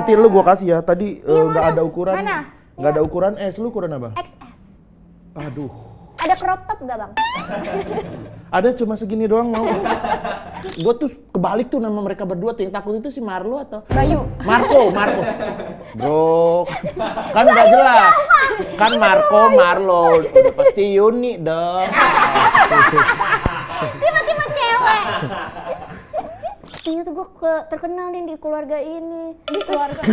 Nanti lu gua kasih ya. Tadi nggak ada ukuran. Mana? Nggak ada ukuran S. Lu ukuran apa? XS. Aduh. Ada crop top nggak bang? Ada cuma segini doang mau. Gua tuh kebalik tuh nama mereka berdua tuh. Yang takut itu si Marlo atau Bayu. Marco. Bro, kan nggak jelas. Kan Marlo, udah pasti Yuni dong. Tiba-tiba cewek. Ini tuh gue terkenal nih di keluarga ini. Di keluarga.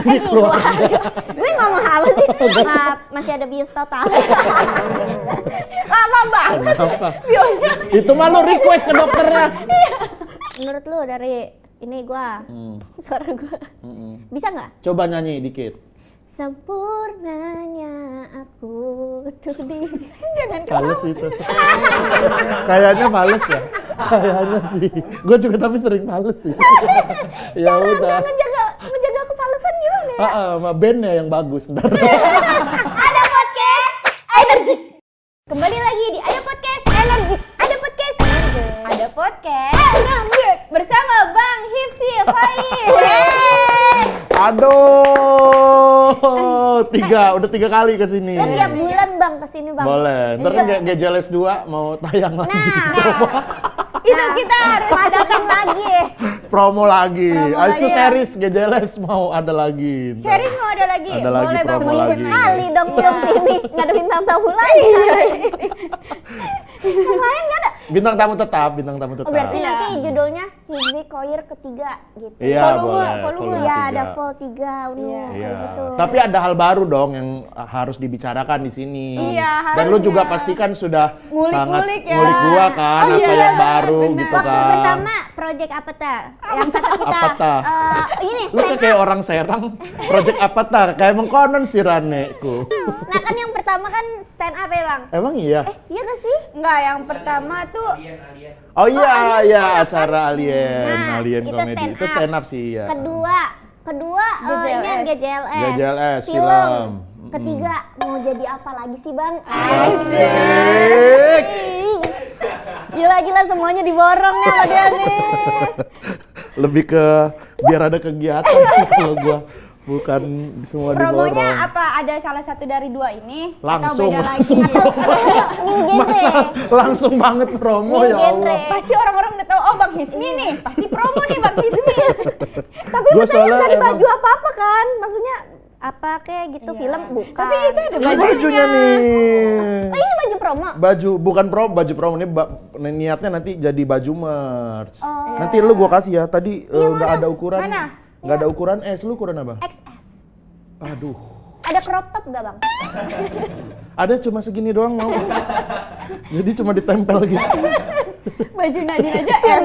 Gue ngomong apa sih? Maaf, masih ada bios total. Lama banget. Kenapa? Biosnya. Itu mah lu request ke dokternya. Menurut lu dari ini gue, suara gue, bisa nggak? Coba nyanyi dikit. Sempurnanya aku tuh di. Jangan Fales itu. Kayaknya fales ya. Kayaknya sih. Gue juga tapi sering fales sih. Ya udah. Menjaga kepalesan gimana ya? Sama bandnya yang bagus ntar. Ada podcast energi. Kembali lagi di Ada Podcast Energi. Ada podcast energi. Ada podcast energi bersama Bang Hipsi Faiz. Aduh, udah tiga kali kesini. Lo tiap bulan bang kesini bang. Boleh, ntar kan GJLS 2 mau tayang lagi. Itu kita harus adakan lagi. Promo lagi. Habis itu lagi ya. series GJLS mau ada lagi. Ntar. Series mau ada lagi? Ada lagi boleh bang, promo seminggu lagi. sekali dong belum sini. Nggak ada bintang tamu lagi. Kemarin nggak ada. Bintang tamu tetap. Oh berarti nanti judulnya Hipsi Koir ketiga gitu. Iya, boleh. Volume ya ada vol 3 Iya. gitu. Tapi ada hal baru dong yang harus dibicarakan di sini. Iya, Dan lu harusnya. juga pasti kan sudah sangat Ngulik-ngulik ya. ngulik gua kan, Oh, apa iya, yang baru bener. gitu Waktu kan. pertama project apa ta? Yang kata kita Apa ta? Ini Lu stand kayak up. orang Serang, project apa ta? Kayak mengkonon si Raneku. Nah kan yang pertama kan stand up ya bang? Emang iya? Iya gak sih? Enggak, yang pertama tuh Oh iya, acara Alien, Nah, Alien itu komedi. stand Itu up. stand up sih ya. Kedua ini GJLS. GJLS, film. film. Ketiga mau jadi apa lagi sih bang? Asik. Gila semuanya diborong nih sama dia nih. Lebih ke biar ada kegiatan sih kalau gua. Bukan semua diborong. promonya apa? Ada salah satu dari dua ini? Langsung, atau beda langsung. lagi? Masa langsung banget promo New ya genre. Allah. Pasti orang-orang udah tahu, oh Bang Hismi nih, pasti promo nih Bang Hismi. Tapi Gua maksudnya soalnya dari emang- baju apa kan? Maksudnya apa kayak gitu Iya. film bukan. Tapi itu ada Ini bajunya nih. Oh, ini baju promo. Bukan baju promo ini niatnya nanti jadi baju merch. Oh. Nanti lu gua kasih ya. Tadi nggak ada ukuran. Mana? Nggak ada ukuran S. Lu ukuran apa? XS. Aduh. Ada crop top nggak bang? Ada cuma segini doang mau. Jadi cuma ditempel gitu. Baju Nadine aja M.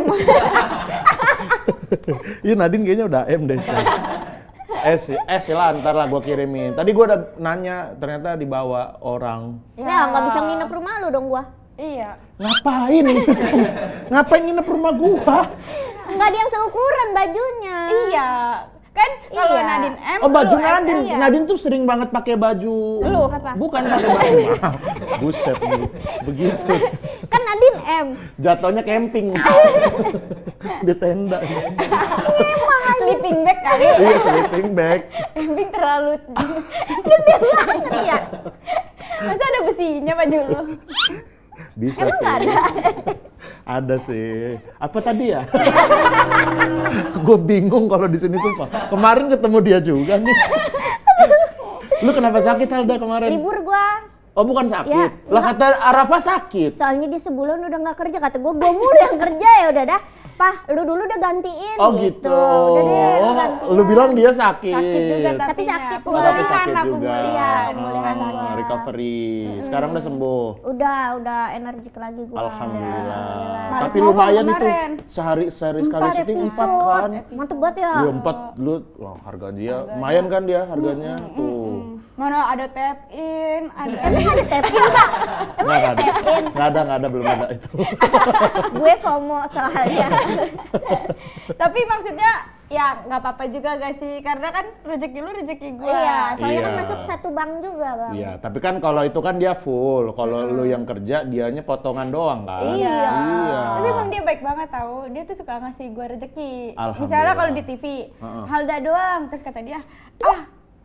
Iya Nadine kayaknya udah M deh sekarang. S lah, ntar lah gua kirimin. Tadi gua udah nanya, ternyata dibawa orang. Ya nggak bisa nginep rumah lu dong gua. Iya. Ngapain? Ngapain nginep rumah gua? Nggak ada yang seukuran bajunya. Iya. Kan kalau Iya. Nadine M, Oh baju lu Nadine. iya. Nadine tuh sering banget pakai baju. Lu apa? Bukan pakai baju. Buset nih. Begitu. Kan Nadine M. Jatuhnya camping. Di tenda. sleeping bag kali. Iya sleeping bag. Camping terlalu Ya. masa ada besinya baju lu? Bisa Emang sih. nggak ada? Ada sih. Apa tadi ya? Gue bingung kalau di sini sumpah. Kemarin ketemu dia juga nih. Lu kenapa sakit Halda kemarin? Libur gua. Oh bukan sakit. Ya, Lah kata Arafa sakit. Soalnya dia sebulan udah nggak kerja, kata gua mulu yang kerja ya udah dah. Pah, lu dulu udah gantiin Oh gitu. Udah deh, lu Oh, gantiin. lu bilang dia sakit. Sakit juga Tapi tapinya. sakit Oh, gua. tapi Pemulihan sakit lah, juga. pemulihan. pemulihan Ah, gua. recovery. Sekarang udah sembuh. Udah energik lagi gua. Alhamdulillah. Males Tapi ngomong lumayan itu. kemarin. Sehari sekali Empat syuting 4 episode. kan. Mantep banget ya. Iya 4 lu wah harga dia lumayan kan dia harganya tuh. Mana ada tap in, ada Emang ada tap-in Kak? Nggak ada. Nggak ada belum ada itu. Gue FOMO soalnya. Tapi maksudnya ya nggak apa-apa juga gak sih? Karena kan rezeki lu rezeki gua. Iya, soalnya kan Iya. masuk satu bank juga bang. Iya, tapi kan kalau itu kan dia full. Kalau lu yang kerja dianya potongan doang kan. Iya. Iya. Tapi emang dia baik banget tahu. Dia tuh suka ngasih gua rezeki. Alhamdulillah. Misalnya kalau di TV, Heeh. Halda doang. Terus kata dia,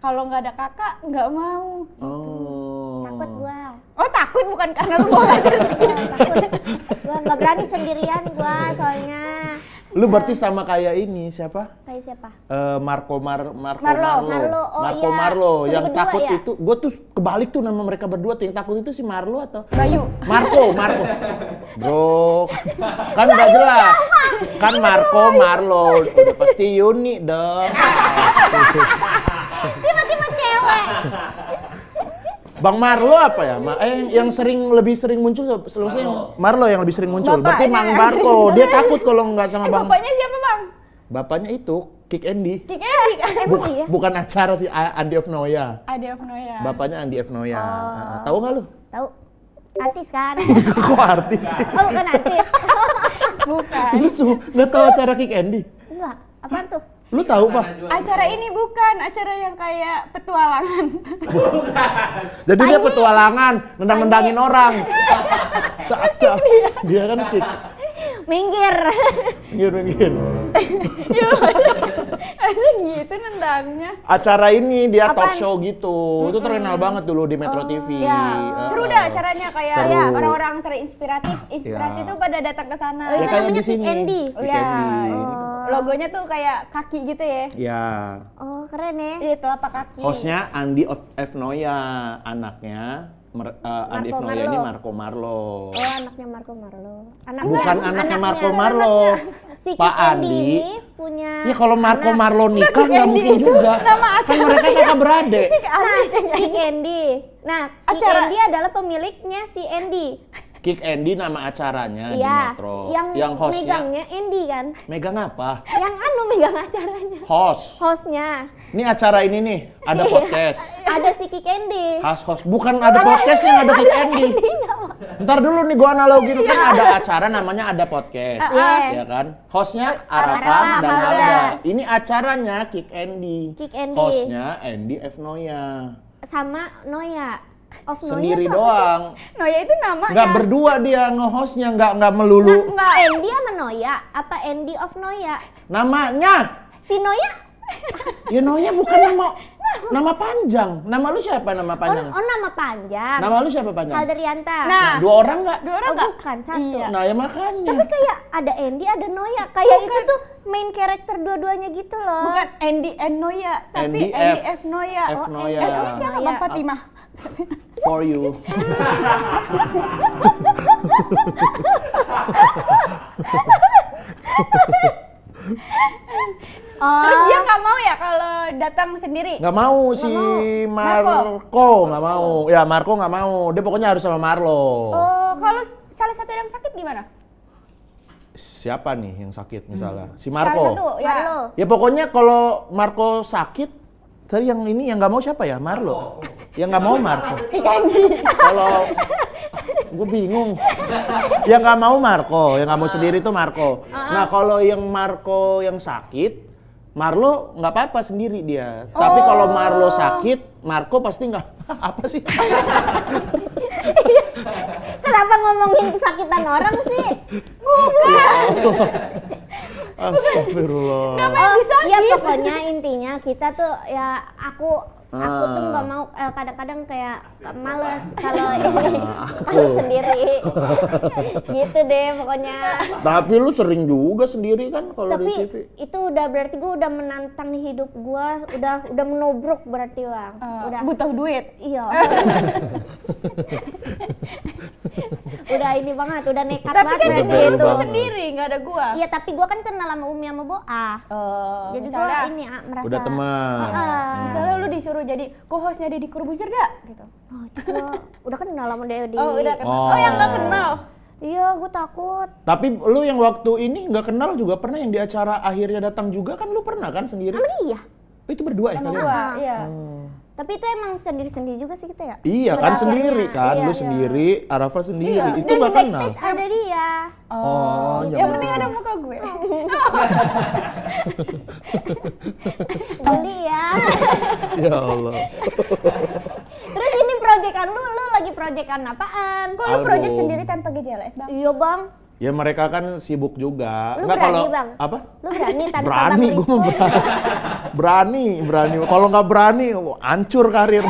Kalau nggak ada kakak nggak mau. Oh. Takut gua. Oh takut bukan karena lu mau aja. Takut. Gua nggak berani sendirian gua soalnya. Lu berarti sama kayak ini siapa? Kayak siapa? Marco Marlo. Oh, Marco iya. Marlo Lu yang berdua takut ya? itu. Gue tuh kebalik tuh nama mereka berdua tuh. Yang takut itu si Marlo atau Bayu. Marco. Bro, kan nggak jelas. Kan Marco Marlo, udah pasti Yuni dong. Tiba-tiba cewek. Bang Marlo apa ya? Yang lebih sering muncul seharusnya yang Marlo yang lebih sering muncul. Berarti Bapaknya Mang yang Marco, sering. dia takut kalau nggak sama Bang. Bapaknya siapa bang? Bapaknya itu Kick Andy. Kick Andy kan? Emang iya? Bukan acara si Andi of Noya. Adi of Noya. Bapaknya Andi F. Noya. Tahu nggak lu? Tahu? Artis kan? Kok artis sih? Oh bukan artis. Bukan. Lu nggak tahu acara Kick Andy? Enggak. Apaan tuh? Lu tahu, Pak? Acara ini bukan acara yang kayak petualangan. Jadi dia petualangan, nendang-nendangin orang. Tak. Dia kan kick. Minggir. Minggir. Ada gitu nendangnya. Acara ini dia talk Apaan? show gitu. Itu terkenal banget dulu di Metro TV. Ya, seru dah acaranya kayak Seru. ya, orang-orang inspirasi Ya. tuh pada datang ke sana. Oh, Ya itu kayak namanya di sini. Kick Andy. Kick Ya, Andy. logonya tuh kayak kaki gitu ya. Ya. Oh keren ya. Iya, telapak kaki. Hostnya Andi F. Noya, anaknya Andi F. Marco Noya ini Marlo. Marco Marlo. Oh anaknya Marco Marlo. Bukan anaknya Marco Marlo. Si Pak Kick Andy Andi. ini punya Ya kalau Marco anak. Marlo nikah nggak Andy mungkin itu juga. nama Kan acara mereka kakak beradik. Nah, Kick Andy. Nah, Kick Acara- Andy adalah pemiliknya si Andy. Kick Andy nama acaranya di Iya. Metro. Yang hostnya megangnya Andy kan. megang apa? Yang megang acaranya. Host. Hostnya. Ini acara ini nih, ada Iya. podcast. Ada si Kick Andy. Host. Bukan ada podcast yang ada Kick Andy. Ntar dulu nih gua analogi kan ada acara namanya ada podcast. Iya. Ya kan? Hostnya Arafah Arafah dan Halda. Halda. Ini acaranya Kick Andy. Kick Andy. Hostnya Andy F. Noya. Sama Noya. Of Noya Sendiri tuh apa doang. Noya itu namanya. Nggak berdua dia nge-hostnya, nggak melulu. sih? Nggak, Andy sama Noya. Apa Andy of Noya? Namanya. Si Noya? Ya Noya bukan nama panjang. Nama lu siapa nama panjang? Oh nama panjang. Nama lu siapa panjang? Halderianta. Nah, Dua orang nggak? dua orang Oh, nggak? bukan, satu. Iya. Nah ya makanya. Tapi kayak ada Andy, ada Noya. Kayak itu tuh main karakter dua-duanya gitu loh. Bukan Andy and Noya, tapi Andy Andy F. F. Noya. F. Noya. F. siapa? Noya. Bang Fatimah. For you. Oh. Terus dia nggak mau ya kalau datang sendiri? Nggak mau si Marco nggak mau. Ya Marco nggak mau. Dia pokoknya harus sama Marlo. Oh, kalau salah satu yang sakit gimana? Siapa nih yang sakit misalnya? Si Salah Marco. satu, ya. Marlo. Ya pokoknya kalau Marco sakit, tadi yang ini yang nggak mau siapa ya? Marlo. Yang nggak mau Marco. Kalau gue bingung. Yang nggak mau Marco, yang nggak mau sendiri tuh Marco. Nah kalau yang Marco yang sakit, Marlo nggak apa-apa sendiri dia. Tapi kalau Marlo sakit, Marco pasti nggak apa sih? Kenapa ngomongin kesakitan orang sih? Astagfirullah. Oh, iya pokoknya intinya kita tuh ya aku tuh nggak mau kadang-kadang kayak males kalau kalau sendiri gitu deh pokoknya. Tapi lu sering juga sendiri kan kalau di Tapi TV? itu udah berarti gue udah menantang hidup gue, udah menobrok berarti bang. Udah Butuh duit. iya. Udah ini banget, udah nekat Tapi banget kan berarti baru itu. banget. sendiri, nggak ada gua. Iya tapi gue kan kenal sama Umi sama Boa. Jadi gue misalnya, ini merasa. Udah teman. misalnya lu disuruh jadi co-hostnya Deddy Corbuzier dah, gitu. Oh, itu gua udah kenal sama Dedi. Oh, udah kenal. Oh. Oh, yang nggak kenal. Iya, gue takut. Tapi lu yang waktu ini nggak kenal juga pernah yang di acara akhirnya datang juga kan lu pernah kan sendiri? Sama dia. Oh, itu berdua ya Sama kalian? gua, iya. Tapi itu emang sendiri-sendiri juga sih kita ya. Iya kan Berakhirnya. sendiri kan, Iya, lu iya. sendiri, Arafah sendiri, Iya. itu Dan nggak di kenal. backstage ada dia. Oh, yang jangan. penting ada muka gue. Geli ya. Ya Allah. Terus ini proyekan lu lagi proyekan apaan? Kok lu project Album. sendiri tanpa GJLS, Bang? Iya bang, Ya mereka kan sibuk juga. Lu Nggak, berani, kalau Bang? apa? lu berani tanpa Berani, bang gue mau Rizko? berani. Berani. Kalau nggak berani, hancur karir.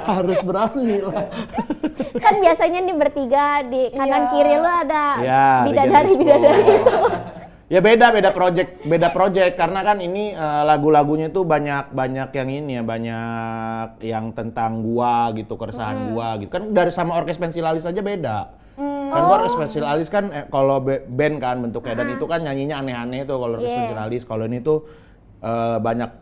Harus berani lah. Kan biasanya di bertiga, di kanan Iya. kiri lu ada Ya, bidadari itu. Ya beda project karena kan ini lagu-lagunya tuh banyak yang ini ya, banyak yang tentang gua gitu, keresahan gua gitu. Kan dari sama Orkes Pensilalis aja beda. Kan gua Orkes Pensilalis kan kalau band kan bentuknya, dan itu kan nyanyinya aneh-aneh tuh kalau Orkes Pensilalis. Kalau ini tuh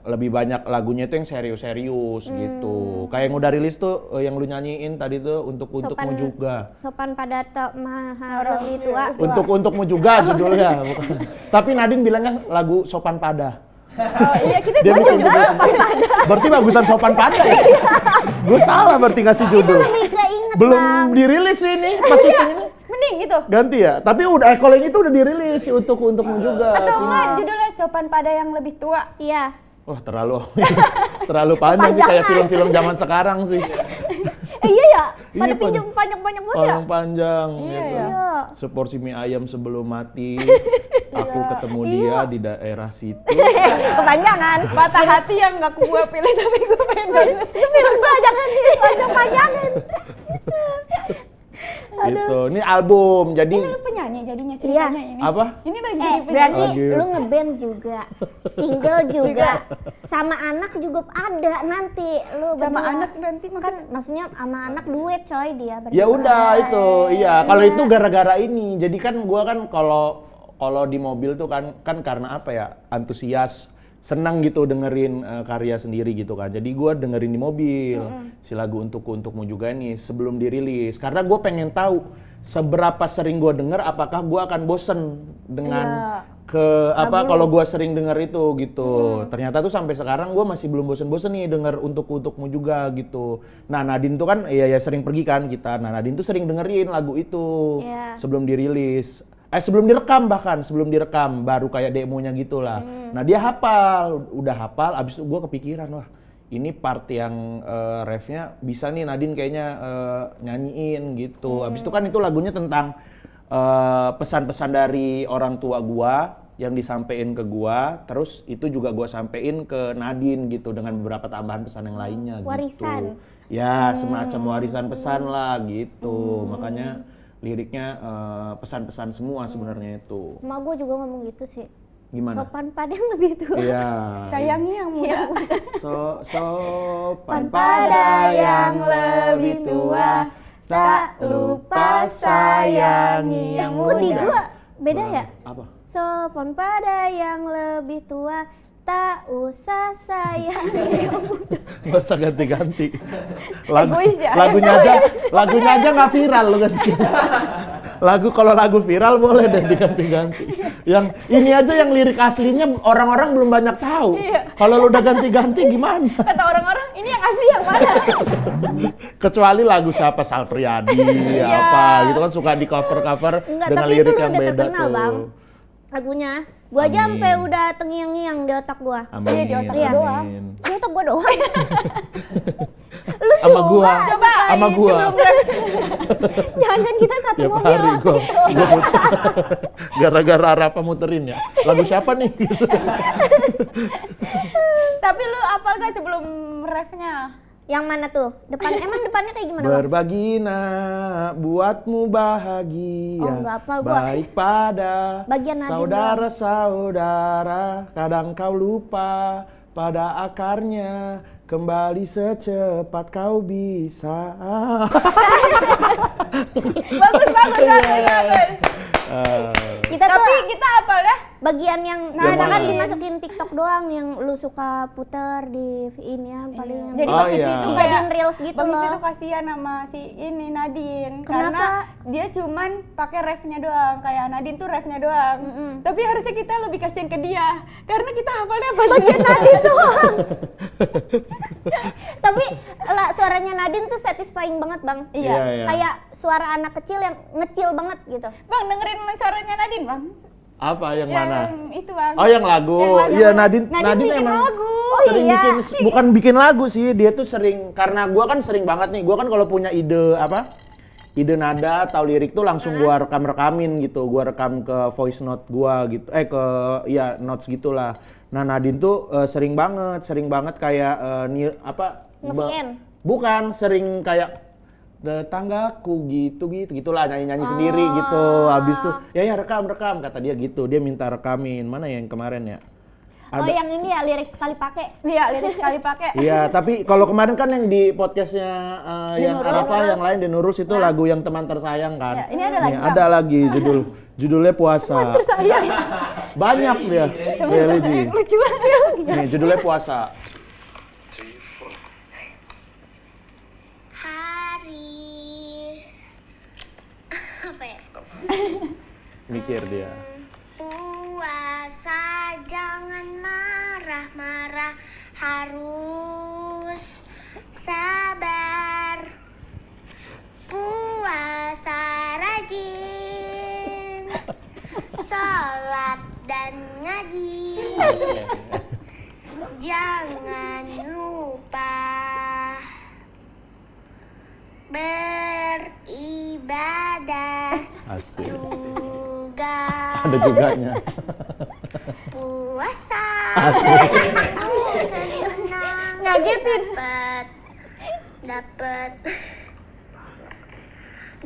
lebih banyak lagunya itu yang serius-serius gitu. Kayak yang udah rilis tuh yang lu nyanyiin tadi tuh untukmu juga. Sopan pada mahal lebih tua. Untukmu juga judulnya, bukan. Tapi Nadine bilangnya lagu Sopan Pada. Oh iya, kita Dia setuju bikin juga. judul. Berarti bagusan Sopan Pada ya? Gue salah berarti ngasih judul. Lebih keinget, Belum Bang. dirilis ini, pas syuting ini. Mending gitu. Ganti ya? Tapi udah, kalau ini tuh udah dirilis untukmu juga. Atau sih. enggak judulnya Sopan Pada yang lebih tua. Iya. Wah, terlalu panjang sih, kayak film-film zaman sekarang sih. Iya ya, pada Iya, pinjam panjang-panjang banget ya. Panjang Iya, gitu. ya. Iya. Seporsi mie ayam sebelum mati. Aku ketemu dia di daerah situ. Kepanjangan. Patah hati yang nggak gua pilih tapi gua pengen banget. Itu film gua jangan panjang-panjangin. Gitu. Ini album. Jadi Lu penyanyi jadinya ceritanya ini. apa? Ini lagi jadi penyanyi. Berarti Lagi. lu ngeband juga, single juga, sama anak juga ada nanti lu Sama berdua. anak nanti Kan maksudnya sama anak duet coy dia berdua. Ya udah itu. Iya, kalau itu gara-gara ini. Jadi kan gua kan kalau di mobil tuh kan karena apa ya? Antusias, senang gitu dengerin karya sendiri gitu kan. Jadi gua dengerin di mobil si lagu untukmu juga nih sebelum dirilis. Karena gue pengen tahu seberapa sering gua denger, apakah gua akan bosen dengan kalau gua sering denger itu gitu. Ternyata tuh sampai sekarang gua masih belum bosen-bosen nih denger untukmu juga gitu. Nah, Nadine tuh kan ya sering pergi kan kita. Nah, Nadine tuh sering dengerin lagu itu sebelum dirilis. Sebelum direkam baru kayak demonya gitulah. Nah, dia udah hafal, abis itu gue kepikiran, wah ini part yang refnya bisa nih Nadine kayaknya nyanyiin gitu. Abis itu kan itu lagunya tentang pesan-pesan dari orang tua gua yang disampein ke gua, terus itu juga gua sampein ke Nadine gitu dengan beberapa tambahan pesan yang lainnya Warisan. gitu. Ya, semacam warisan pesan lah gitu. Makanya liriknya pesan-pesan semua sebenarnya itu. Emak gua juga ngomong gitu sih. Gimana? Sopan pada yang lebih tua. Iya. Sayangi yang muda. Sopan pada yang lebih tua, tak lupa sayangi yang Kok di muda. gua beda ya? Apa? Sopan pada yang lebih tua, tak usah sayangi yang muda. Nggak usah ganti-ganti. Egois ya? Lagunya aja nggak viral lo ganti. Kalau lagu viral boleh deh diganti-ganti. Yang ini aja yang lirik aslinya orang-orang belum banyak tahu. Iya. Kalau lo udah ganti-ganti gimana? Kata orang-orang, ini yang asli yang mana? Kecuali lagu siapa Sal Priadi apa gitu kan suka di cover-cover Enggak, dengan tapi itu lirik lu yang udah beda terkenal, tuh. Bang. Lagunya. Gua aja Amin. sampai udah terngiang-ngiang di otak gua. Amin. Iya, di otak lu doang. amin. Di otak gua doang. Lu Sama gua. Coba Sama gua. Jangan kita satu Tiap mobil. hari gua puter. Gara-gara Rafa muterin ya. Lagu siapa nih? Gitu. Tapi lu apal gak sebelum refnya? Yang mana tuh? Emang depannya kayak gimana, Bang? Berbagi nak buatmu bahagia. Oh, nggak hafal gua. Baik pada Bagian Nadine saudara-saudara. Kadang kau lupa pada akarnya. Kembali secepat kau bisa. Bagus. Kita Tapi tuh kita apal ya? bagian yang Yang misalkan mana? dimasukin TikTok doang yang lu suka puter di ini ya paling. Jadi Oh, Bang Cici iya. itu Dijadiin kayak reels gitu Bang Cici loh. tuh kasihan sama si ini Nadine. Kenapa? Karena dia cuman pakai refnya doang. Kayak Nadine tuh refnya doang. Tapi harusnya kita lebih kasihan ke dia. Karena kita hafalnya bagian Nadine doang. Tapi suaranya Nadine tuh satisfying banget, Bang. Iya, iya. Kayak suara anak kecil yang ngecil banget gitu. Bang, dengerin suaranya Nadine, Bang. Apa yang mana? Yang itu, Bang. Oh, yang lagu. Iya, Nadine bikin emang lagu. sering iya. bukan bikin lagu sih, dia tuh sering, karena gua kan sering banget nih. Gua kan kalau punya ide ide nada atau lirik tuh langsung gua rekamin gitu. Gua rekam ke voice note gua gitu. Notes gitulah. Nah Nadine tuh sering banget kayak Nge-VN? bukan, sering kayak tetanggaku gitulah nyanyi sendiri gitu. Habis tuh ya rekam kata dia gitu. Dia minta rekamin. Mana yang kemarin ya? Oh yang ini ya lirik sekali pakai. Iya, lirik sekali pakai. Iya, tapi kalau kemarin kan yang di podcastnya yang Denurus. Arafa yang lain Denurus itu lagu yang teman tersayang kan. Ya, ini ada lagi, Bang. Ada lagi judulnya puasa. Tersayang. Banyak dia religi. Lucu banget. Nih judulnya puasa. Hari apa ya? Mikir dia. Puasa jangan marah-marah, harus sabar. Puasa rajin, sholat dan ngaji. Jangan lupa beribadah Asik. juga. Ada juganya. Puasa Asik. aku senang Ngagetin.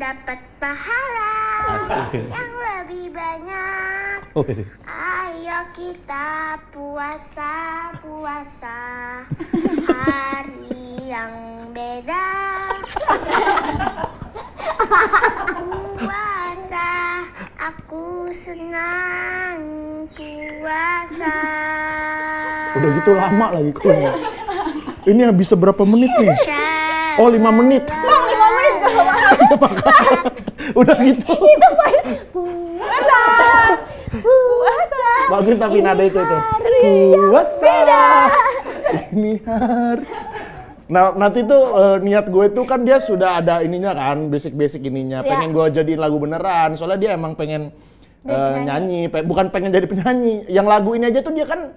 dapat pahala Asik. yang lebih banyak. Wih. Ayo kita puasa hari yang beda. Puasa aku senang puasa. Udah gitu lama lagi kuenya. Ini habis berapa menit nih? Oh 5 menit. Bang, 5 menit kalau Udah gitu. puasa. Puasa. Bagus tapi nada itu. Puasa. Ini hari. Nah nanti tuh niat gue tuh kan dia sudah ada ininya kan, basic ininya. Iya. Pengen gue jadiin lagu beneran. Soalnya dia emang pengen nyanyi, bukan pengen jadi penyanyi. Yang lagu ini aja tuh dia kan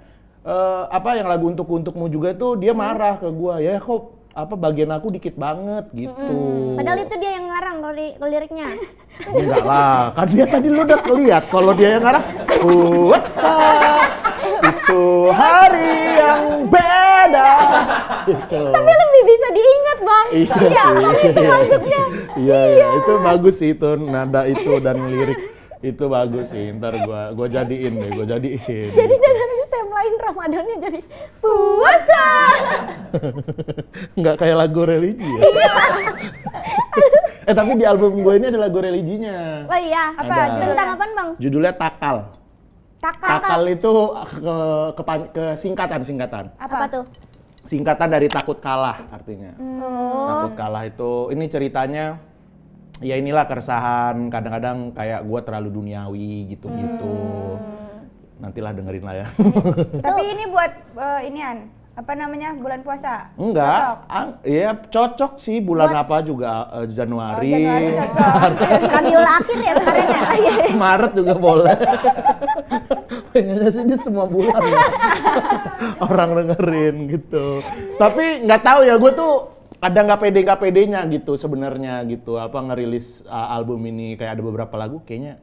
yang lagu untukmu juga tuh dia marah ke gue. Ya kok bagian aku dikit banget gitu. Padahal itu dia yang ngarang liriknya. Enggak lah, kan dia tadi lu udah lihat kalau dia yang ngarang puasa itu hari yang beda gitu. Tapi lebih bisa diingat, Bang. Iya, itu maksudnya. Iya, itu bagus sih itu nada itu dan lirik itu bagus sih. Ntar gua jadiin deh, Jadi jangan timeline Ramadannya jadi puasa. Nggak kayak lagu religi ya. Tapi di album gue ini ada lagu religinya. Oh iya, Ada. tentang apaan Bang? Judulnya Takal. Takal itu singkatan. Apa tuh? Singkatan dari takut kalah artinya. Takut kalah itu, ini ceritanya ya inilah keresahan, kadang-kadang kayak gue terlalu duniawi gitu-gitu. Nantilah dengerin lah ya. Tapi ini buat bulan puasa. Enggak, iya cocok sih bulan apa juga Januari. Januari cocok. Rabiul akhir ya sekarang ya. Maret juga boleh. Pengennya sih di semua bulan orang dengerin gitu. Tapi nggak tahu ya, gue tuh kadang nggak pedenya gitu sebenarnya gitu. Ngerilis album ini kayak ada beberapa lagu kayaknya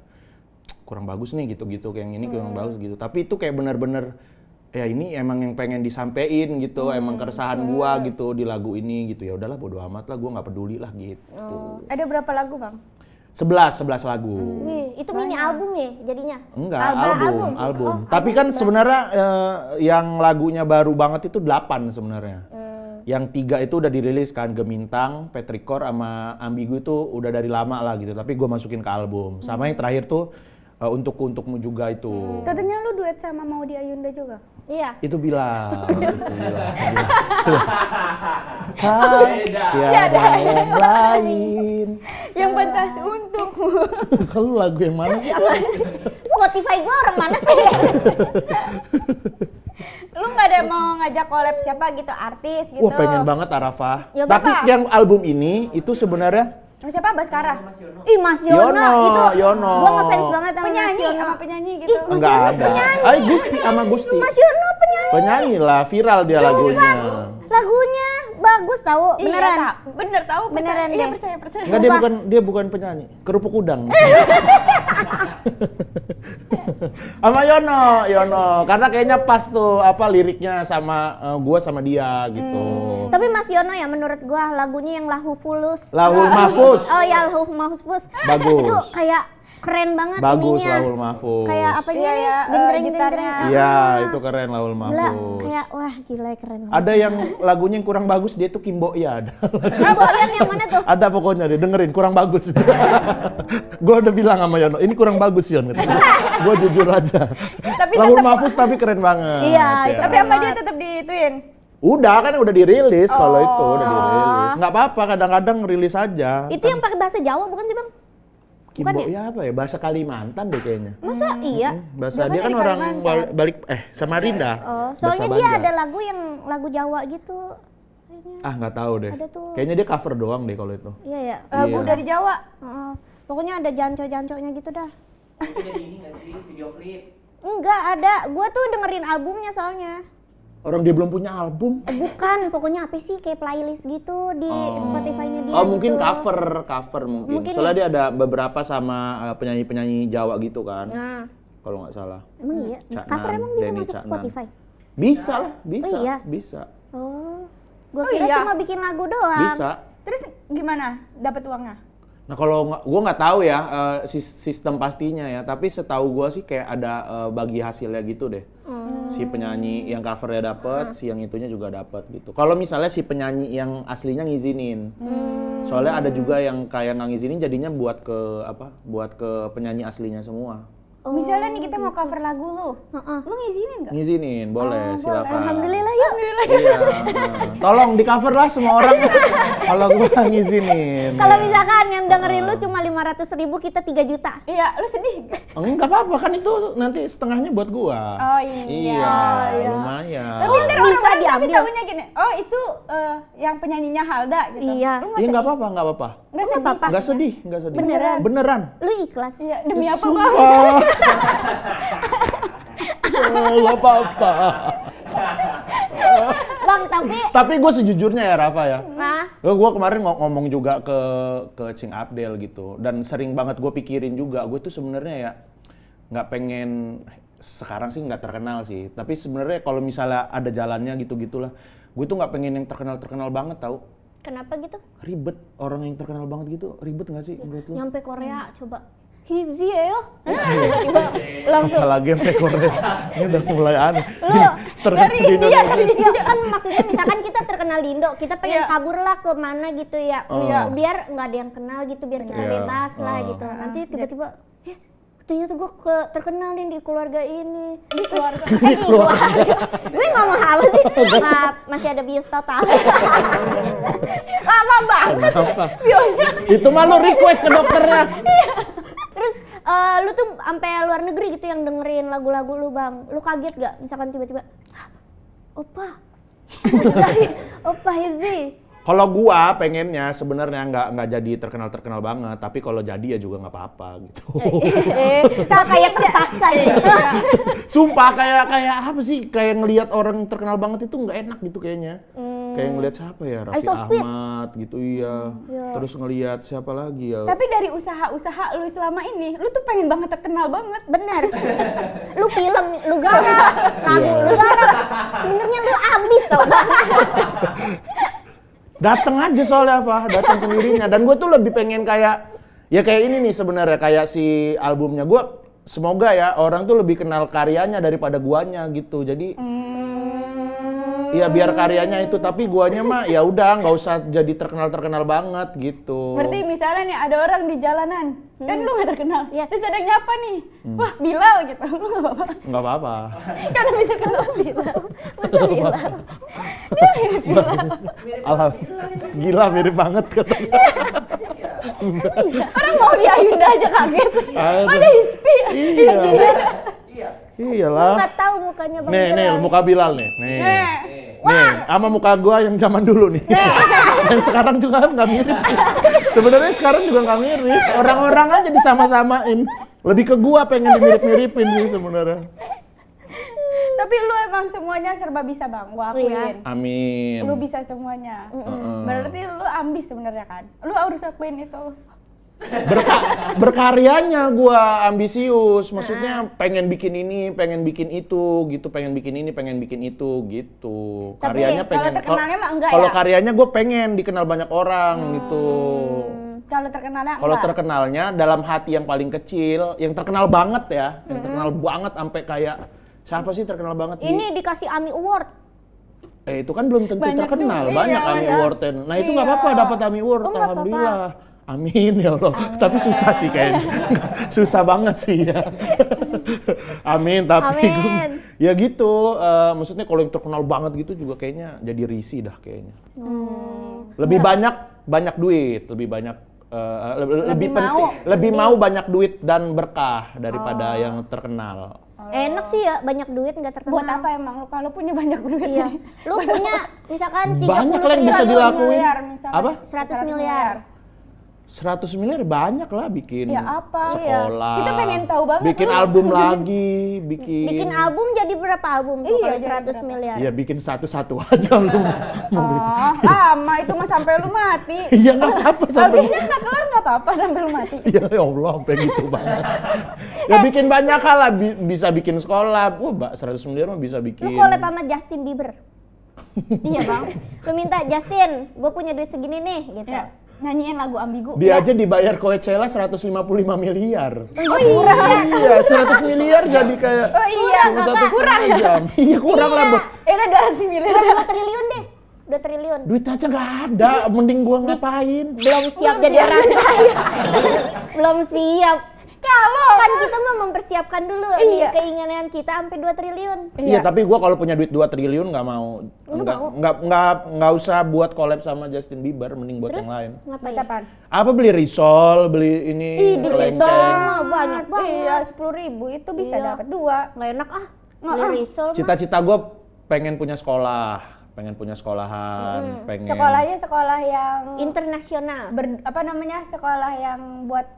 kurang bagus nih gitu-gitu, kayak yang ini kurang bagus gitu. Tapi itu kayak bener-bener ya ini emang yang pengen disampein gitu, emang keresahan gua gitu di lagu ini gitu. Ya udahlah bodo amat lah, gua nggak peduli lah gitu. Ada berapa lagu, Bang? 11 lagu. Wih, itu mini album ya jadinya? Enggak, album. Oh, Tapi kan sebenarnya yang lagunya baru banget itu 8 sebenarnya. Yang 3 itu udah dirilis kan, Gemintang, Petrikor sama Ambigu itu udah dari lama lah gitu. Tapi gua masukin ke album. Sama yang terakhir tuh untukmu juga itu. Katanya lu duet sama Maudy Ayunda juga? Iya. Itu bilang. Ya, Tiada yang lain. Yang pantas untukmu. Kalau lagu yang mana sih? Spotify gua orang mana sih? Lu nggak ada mau ngajak collab siapa gitu, artis gitu? Wah pengen banget Arafa. Ya, Tapi Bapak. yang album ini itu sebenarnya Siapa? Baskara? Ih Mas Yono, itu Yono. gua ngefans banget sama Penyanyi, Mas Yono. sama penyanyi gitu. Ih, Mas enggak Yono ada. penyanyi. Gusti sama Gusti. Mas Yono penyanyi. Penyanyi lah, viral dia lagunya. Lagunya bagus tahu, beneran. Iya, bener tahu. Beneran Iya, deh. percaya. Enggak, dia bukan penyanyi. Kerupuk udang. Sama Yono. Karena kayaknya pas tuh liriknya sama gua sama dia gitu. Tapi Mas Yono ya menurut gua lagunya yang Lahu Fulus. Lahul Mahfuz. Oh ya Lahu Mahfuz. Bagus. Itu kayak keren banget Bagus ininya. Lahul Mahfuz. Kayak apanya Iya, nih? iya, Genjreng-genjreng. gitarnya. Iya, itu keren Lahul Gila, Mahfuz. kayak wah gila keren. Ada yang lagunya yang kurang bagus, dia tuh Kimbo ya ada. Nah, Boyan yang mana tuh? Ada pokoknya deh, dengerin kurang bagus. Gue udah bilang sama Yono, ini kurang bagus Yon. Gue jujur aja. Tapi Lahul tetep- Mahfuz tapi keren banget. Iya, ya. itu Tapi apa dia tetap dituin? Udah kan udah dirilis kalau itu udah Oh. dirilis. Nggak apa-apa, kadang-kadang rilis aja. Itu yang pakai bahasa Jawa bukan sih, Bang? Kimbo bukan ya apa ya? Bahasa Kalimantan deh kayaknya. Masa iya? Bahasa Dia dia kan kan dari orang Kalimantan. balik Samarinda. Oh, Bahasa soalnya dia Banda. ada lagu yang lagu Jawa gitu. Kayaknya. Ah nggak tahu deh. Ada tuh. Kayaknya dia cover doang deh kalau itu. Iya ya. Lagu Iya. dari Jawa. Heeh. Pokoknya ada janco-janconya gitu dah. Itu jadi ini nggak sih video klip? Enggak ada. Gua tuh dengerin albumnya soalnya. Orang dia belum punya album. Bukan, pokoknya apa sih kayak playlist gitu di Spotify-nya dia. Oh mungkin gitu. cover mungkin. Mungkin Soalnya ya. dia ada beberapa sama penyanyi-penyanyi Jawa gitu kan. Nah, Kalau nggak salah. emang iya. Caknan, Cover emang bisa Denny masuk Caknan. Spotify. Bisa lah, bisa. Oh, iya? Bisa. Oh. Gua Oh, kira iya? cuma bikin lagu doang. Bisa. Terus gimana dapat uangnya? Nah kalau gue nggak tahu ya sistem pastinya ya, tapi setahu gue sih kayak ada bagi hasilnya gitu deh. Si penyanyi yang covernya dapet, si yang itunya juga dapet gitu. Kalau misalnya si penyanyi yang aslinya ngizinin, soalnya ada juga yang kayak nggak ngizinin jadinya buat ke penyanyi aslinya semua. Oh. Misalnya nih kita mau cover lagu lu, lu ngizinin nggak? Ngizinin, boleh, silakan. Alhamdulillah yuk. Iya, tolong di cover lah semua orang. Kalau gue ngizinin. Kalau ya. misalkan yang dengerin lu cuma 500.000, kita 3 juta. Iya, lu sedih nggak? Enggak apa-apa kan itu nanti setengahnya buat gua. Oh, iya. Iya, Iya. lumayan. Tapi ntar Bisa orang-orang tapi diambil. tahunya gini, oh itu yang penyanyinya Halda gitu. Iya. Lu Iya nggak enggak sedih? apa-apa, enggak apa-apa. Nggak sedih? apa-apa. Enggak sedih, enggak sedih. Beneran? Beneran. Lu ikhlas. Iya, demi apa bang? Sumpah. Enggak apa-apa. Bang, Tapi gue sejujurnya ya Rafa ya. nah, Gue kemarin ngomong juga ke Cing Abdel gitu, dan sering banget gue pikirin juga, gue tuh sebenarnya ya nggak pengen sekarang sih nggak terkenal sih, tapi sebenarnya kalau misalnya ada jalannya gitu-gitulah, gue tuh nggak pengen yang terkenal banget tau. kenapa gitu? Ribet, orang yang terkenal banget gitu ribet nggak sih menurut lu? Nyampe Korea, coba. Hibzi ya yo. Langsung. Apalagi yang Korea, ini udah mulai aneh. dari India, dari Iya kan maksudnya misalkan kita terkenal di Indo, kita pengen Iya. kabur lah ke mana gitu ya. Iya. Biar nggak ada yang kenal gitu, biar kita Iya. bebas lah gitu. Nanti tiba-tiba, ternyata gue terkenal nih di keluarga ini. Di keluarga. Di keluarga. Gue ngomong apa sih? Maaf, masih ada bios total. Lama banget. Apa? Biasa. Itu mah lu request ke dokternya. Terus lu tuh sampai luar negeri gitu yang dengerin lagu-lagu lu, Bang. Lu kaget gak? Misalkan tiba-tiba, "Hah, Opa. Opa Hibzi. Kalau gua pengennya sebenarnya nggak jadi terkenal banget, tapi kalau jadi ya juga nggak apa-apa gitu. Tak kayak terpaksa gitu. Sumpah kayak apa sih? Kayak ngelihat orang terkenal banget itu nggak enak gitu kayaknya. Kayak ngelihat siapa ya? Raffi Sofyan. Ahmad gitu iya. Terus ngelihat siapa lagi ya? Tapi dari usaha-usaha lu selama ini, lu tuh pengen banget terkenal banget. Bener. Lu film, lu garap, lagu lu garap. Sebenarnya lu abis tau Bang. Dateng aja soalnya apa? Datang sendirinya. Dan gue tuh lebih pengen kayak ini nih sebenarnya kayak si albumnya gue. Semoga ya orang tuh lebih kenal karyanya daripada guanya gitu. Jadi ya biar karyanya itu, tapi guanya mah ya udah nggak usah jadi terkenal banget gitu. Berarti misalnya nih ada orang di jalanan, kan lu gak terkenal. Iya. Terus ada yang nyapa nih, wah Bilal gitu, lu gak apa-apa. Nggak apa-apa. Karena bisa kenal Bilal. Masa bilang? Gila mirip banget katanya. Orang mau di Ayunda aja kaget. Aduh. Ada Hispi. Iya. Iya. Iyalah. Nggak tahu mukanya Bang Nih, Bilal. muka Bilal nih. Nih. Nih. Nih, sama muka gua yang zaman dulu nih. Yang sekarang juga nggak mirip sih. Sebenarnya sekarang juga nggak mirip. Orang-orang aja disama-samain. Lebih ke gua pengen dimirip-miripin sih sebenarnya. Tapi lu emang semuanya serba bisa Bang, gua akuin. Amin. Lu bisa semuanya. Berarti lu ambis sebenarnya kan? Lu harus akuin itu. Berkaryanya gua ambisius, maksudnya pengen bikin ini, pengen bikin itu gitu, pengen bikin ini, pengen bikin itu gitu. Tapi Karyanya kalau pengen. terkenalnya mah enggak Kalau ya? karyanya gue pengen dikenal banyak orang gitu. Kalau terkenalnya Kalau enggak? terkenalnya dalam hati yang paling kecil, yang terkenal banget ya, yang terkenal banget sampai kayak siapa sih terkenal banget Ini dikasih AMI Award. itu kan belum tentu Banyak terkenal, dulu, banyak iya, AMI iya. Award. Nah itu nggak Iya. apa-apa dapat AMI Award, Oh, nggak alhamdulillah. Amin ya Allah. Tapi susah sih kayaknya. Susah banget sih ya. Amin, tapi Amin. ya gitu. Maksudnya kalau yang terkenal banget gitu juga kayaknya jadi risih dah kayaknya. Lebih banyak duit, lebih banyak lebih penting, lebih mau banyak duit dan berkah daripada yang terkenal. Enak sih ya, banyak duit nggak terkenal. Buat apa emang lu kalau punya banyak duit? Iya. Lu punya misalkan 30 Banyak lah yang bisa triliun, dilakuin. miliar, misalkan. Apa? 100 miliar. 100 miliar banyak lah bikin Ya apa? sekolah. Kita pengen tahu banget bikin lu. album lagi, bikin album jadi berapa album tuh Iya, kalau jadi 100 berapa? miliar? Iya, bikin satu-satu aja lu. Oh, lama itu mah sampai lu mati. Iya nggak apa-apa sampai. Albumnya nggak kelar nggak apa-apa sampai lu mati. Ya Allah, sampai gitu banget. Ya bikin banyak hal lah, bisa bikin sekolah. Wah, 100 miliar mah bisa Lu bikin. collab sama Justin Bieber. Iya bang. Lu minta Justin, gue punya duit segini nih gitu. Ya, nyanyiin lagu ambigu. Dia aja dibayar Coachella 155 miliar. Oh iya. Iya, 100 miliar jadi kayak Oh iya. cuma 1,5 jam. Iya, kurang lah, Bos. Udah 200 miliar. Udah 2 triliun deh. 2 triliun. Duit aja nggak ada, mending gua ngapain? Belum siap jadi orang kaya. Belum siap. Kalau Kan kita mah mempersiapkan dulu nih Iya. keinginan kita sampai 2 triliun. Iya, tapi gua kalau punya duit 2 triliun nggak mau. Nggak usah buat collab sama Justin Bieber, mending buat Terus? yang lain. Ngapain? apaan? Apa beli risol, beli ini Ih, di kelengkeng. Mah banyak banget. Iya, 10.000 itu bisa Iya. dapat 2. Nggak enak ah. Nggak, Beli ah. risol mah. Cita-cita gua pengen punya sekolah, pengen punya sekolahan, pengen Sekolahnya sekolah yang Internasional. apa namanya? Sekolah yang buat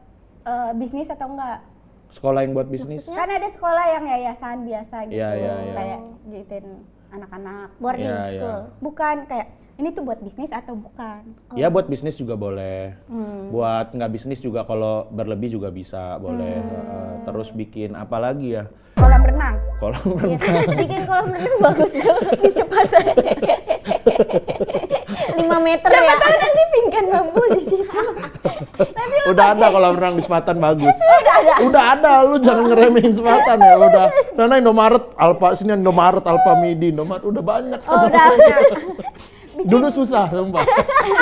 bisnis atau enggak? sekolah yang buat bisnis. Kan ada sekolah yang yayasan biasa gitu. Iya, iya, iya. Kayak gituin anak-anak. Boarding Iya, iya. school. Bukan kayak ini tuh buat bisnis atau bukan? Ya buat bisnis juga boleh. Buat nggak bisnis juga kalau berlebih juga bisa, boleh. Terus bikin apa lagi ya? Kolam renang. Kolam Iya. renang. Bikin kolam renang bagus tuh. Di sepatan. 5 meter ya. Tahu nanti pingkan bambu di situ. Nanti lu Udah ada kolam renang di Selatan bagus. udah ada. Udah ada, lu jangan ngeremehin Selatan ya. Udah. Sana Indomaret, sini Indomaret, Alfamidi, Indomaret udah banyak. Oh, sana. udah. Dulu susah, sumpah.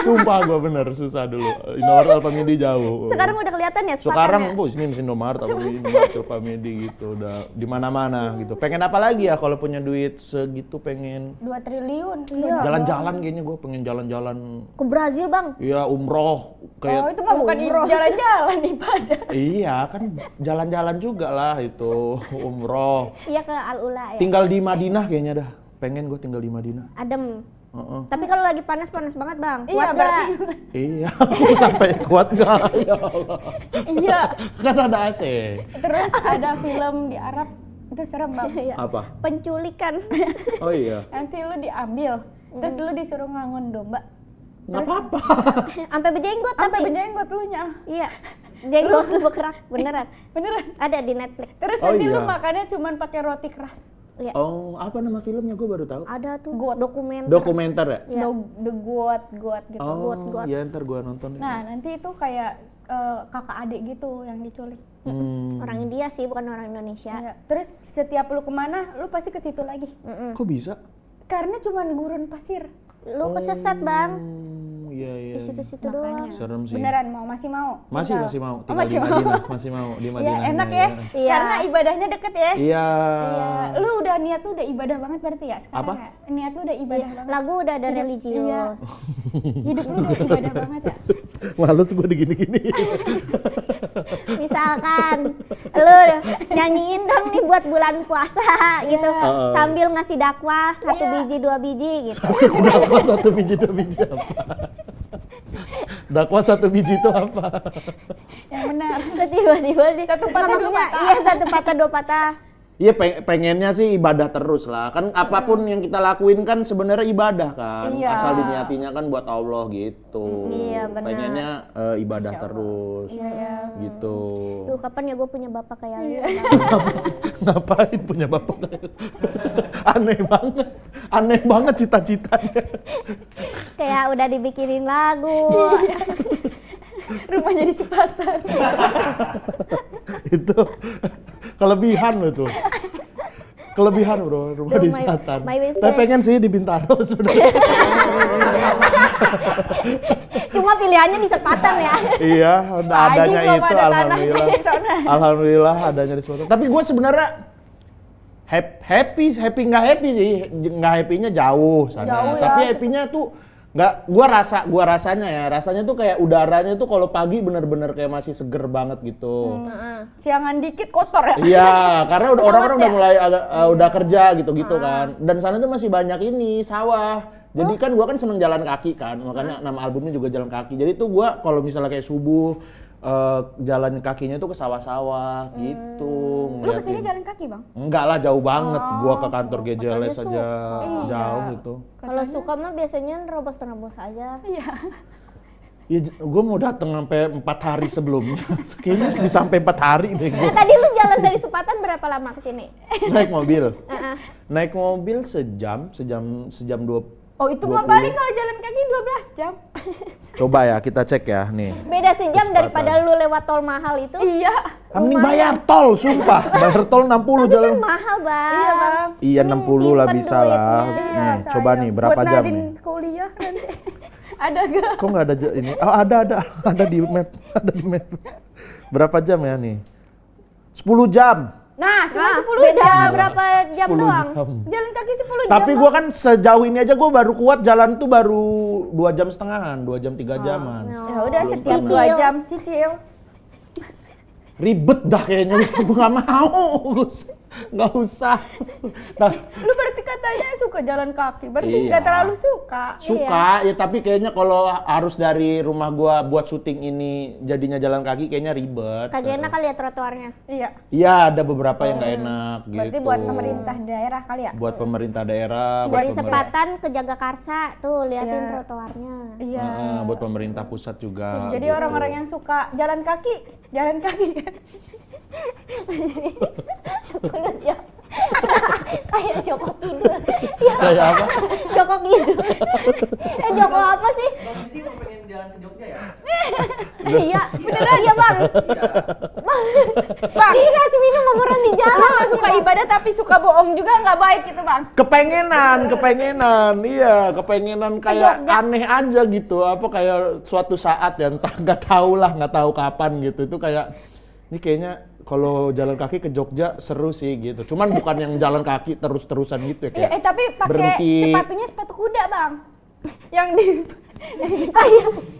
Sumpah gua bener susah dulu. Indomaret, Alfamidi jauh. Sekarang udah kelihatan ya Sekarang, sepatannya? bu, sini Indomaret, Indomaret, Alfamidi gitu, udah di mana-mana gitu. Pengen apa lagi ya kalau punya duit segitu? Pengen 2 triliun. Iya. jalan-jalan kayaknya gue pengen jalan-jalan. Ke Brazil bang. Iya, umroh Oh, kayak. itu mah bukan jalan-jalan ibadah. Iya kan jalan-jalan juga lah itu umroh. Iya ke Al-Ula ya. Tinggal di Madinah kayaknya dah. Pengen gue tinggal di Madinah. Adem. Heeh. Tapi kalau lagi panas banget bang. Iya, Kuat nggak? berarti. Iya, aku sampai kuat nggak? Ya Allah. Iya. Kan ada AC. Terus ada film di Arab itu serem bang. Iya. Apa? Penculikan. Oh iya. Nanti lu diambil, terus lu disuruh ngangon domba, Nggak apa-apa. Sampai berjenggot sampai tapi. berjenggot lu nya. Iya. Jenggot lu bergerak beneran. Beneran. Ada di Netflix. Terus Oh, nanti lu iya. makannya cuman pakai roti keras. Iya. Oh, apa nama filmnya? Gue baru tahu. Ada tuh Got. dokumenter. Dokumenter ya? Iya. The goat gitu. Oh, Got. iya ntar gue nonton. Nah, nanti itu kayak kakak adik gitu yang diculik. Orang India sih, bukan orang Indonesia. Iya. Terus setiap lu kemana, lu pasti ke situ lagi. Kok bisa? Karena cuman gurun pasir. Lu kesesat bang. Iya, iya. Di situ-situ doang. Serem sih. Beneran masih mau? Masih Tinggal. mau. Oh, Tinggal masih di mau. Madinah, masih mau di Iya, Madinah. enak ya. Iya. Karena ibadahnya deket ya. Iya. Iya. Lu udah niat lu udah ibadah banget berarti ya sekarang Apa? ya? Niat lu udah ibadah banget. Lagu udah ada Iya. religius. Hidup lu udah ibadah banget ya. Males gue digini-gini. Misalkan lu nyanyiin dong nih buat bulan puasa gitu. Sambil ngasih dakwah 1 Iya. biji 2 biji gitu. Dakwah 1 biji 2 biji apa? Dakwah 1 biji itu apa? Yang benar. Terus tiba-tiba di Satu patah, Nggak, dua maksudnya, patah. Iya, 1 patah 2 patah. Iya pengennya sih ibadah terus lah. Kan apapun yang kita lakuin kan sebenarnya ibadah kan. Iya. Asal diniatinya kan buat Allah gitu. Iya, benar. Pengennya ibadah terus. Iya. Gitu. Duh, kapan ya gue punya bapak kayak lu? Ngapain punya bapak? Aneh banget. Aneh banget cita-citanya. Kayak udah dibikinin lagu. Rumahnya di Sepatan. Itu kelebihan loh tuh. Kelebihan bro, rumah Duh, di my- selatan. my wish Saya ya. pengen sih di Bintaro sebenarnya. Cuma pilihannya di Sepatan ya. Iya, Pak Haji adanya belum itu ada tanahnya alhamdulillah. di sana. Alhamdulillah adanya di selatan. Tapi gue sebenarnya happy nggak happy sih, nggak happynya jauh sana. Jauh ya. Tapi happynya tuh nggak, gua rasanya tuh kayak udaranya tuh kalau pagi bener-bener kayak masih seger banget gitu. Siangan dikit kotor ya. Iya, karena orang-orang udah ya? mulai udah kerja gitu-gitu kan. Dan sana tuh masih banyak ini sawah. Jadi kan gua kan seneng jalan kaki kan, makanya nama albumnya juga jalan kaki. Jadi tuh gua kalau misalnya kayak subuh jalan kakinya tuh ke sawah-sawah gitu. Lu kesini jalan kaki bang? Enggak lah, jauh banget. Gua ke kantor GJLS Makanya aja Iya. jauh gitu. Kalau suka mah biasanya nerobos aja. Iya. Ya, gue mau datang sampai 4 hari sebelumnya. Kayaknya bisa sampai 4 hari deh gue. Nah, tadi lu jalan dari Sepatan berapa lama ke sini? Naik mobil. Naik mobil sejam 2. Oh itu mah 20. paling kalau jalan kaki 12 jam. Coba ya kita cek ya nih. Beda sejam Sepatan. daripada lu lewat tol mahal itu. Iya. Mending bayar tol, sumpah. Bayar tol 60 Itu jalan. kan mahal, Bang. Iya bang. Iya Mending 60 lah simpen bisa lah. duitnya. Iya, Nih, coba sayang. nih berapa Buat jam Nadine nih? kuliah nanti. Ada gak? Kok nggak ada ini? Oh, ada di map, ada di map. Berapa jam ya nih? 10 jam. Nah, cuma 10 beda jam. berapa jam 10 doang? jam. Jalan kaki 10 jam. Tapi Bang. gua kan sejauh ini aja gua baru kuat jalan tuh baru 2 jam setengahan, 2 jam 3 jaman. Ya udah Belum setiap pernah. 2 jam cicil. Ribet dah kayaknya, gua nggak mau. Nggak usah. Nah, Lu berarti katanya suka jalan kaki, berarti Iya. nggak terlalu suka. suka ya, tapi kayaknya kalau harus dari rumah gua buat syuting ini jadinya jalan kaki kayaknya ribet. Kagak enak kali ya trotoarnya. Iya. Iya, ada beberapa yang nggak enak Berarti gitu. buat pemerintah daerah kali ya? Buat pemerintah daerah, buat Dari pemerintah. Sepatan ke Jagakarsa tuh liatin Iya. trotoarnya. Iya. Buat pemerintah pusat juga. Jadi gitu. orang-orang yang suka jalan kaki kan. Ya. Kayak Joko Kidul. Ya, Kayak apa? Joko Kidul. Joko apa sih? Bang Rizky mau pengen jalan ke Jogja ya? Iya, beneran ya bang. Bang, Dikasih minum beneran di lu jalan. nggak suka ibadah tapi suka bohong juga nggak baik gitu bang. Kepengenan, iya, kepengenan kayak Jogja. aneh aja gitu, apa kayak suatu saat ya, entah nggak tahu kapan gitu, itu kayak, ini kayaknya kalau jalan kaki ke Jogja seru sih gitu, cuman bukan yang jalan kaki terus-terusan gitu ya, kayak Tapi pakai berhenti. sepatunya sepatu kuda bang. Yang di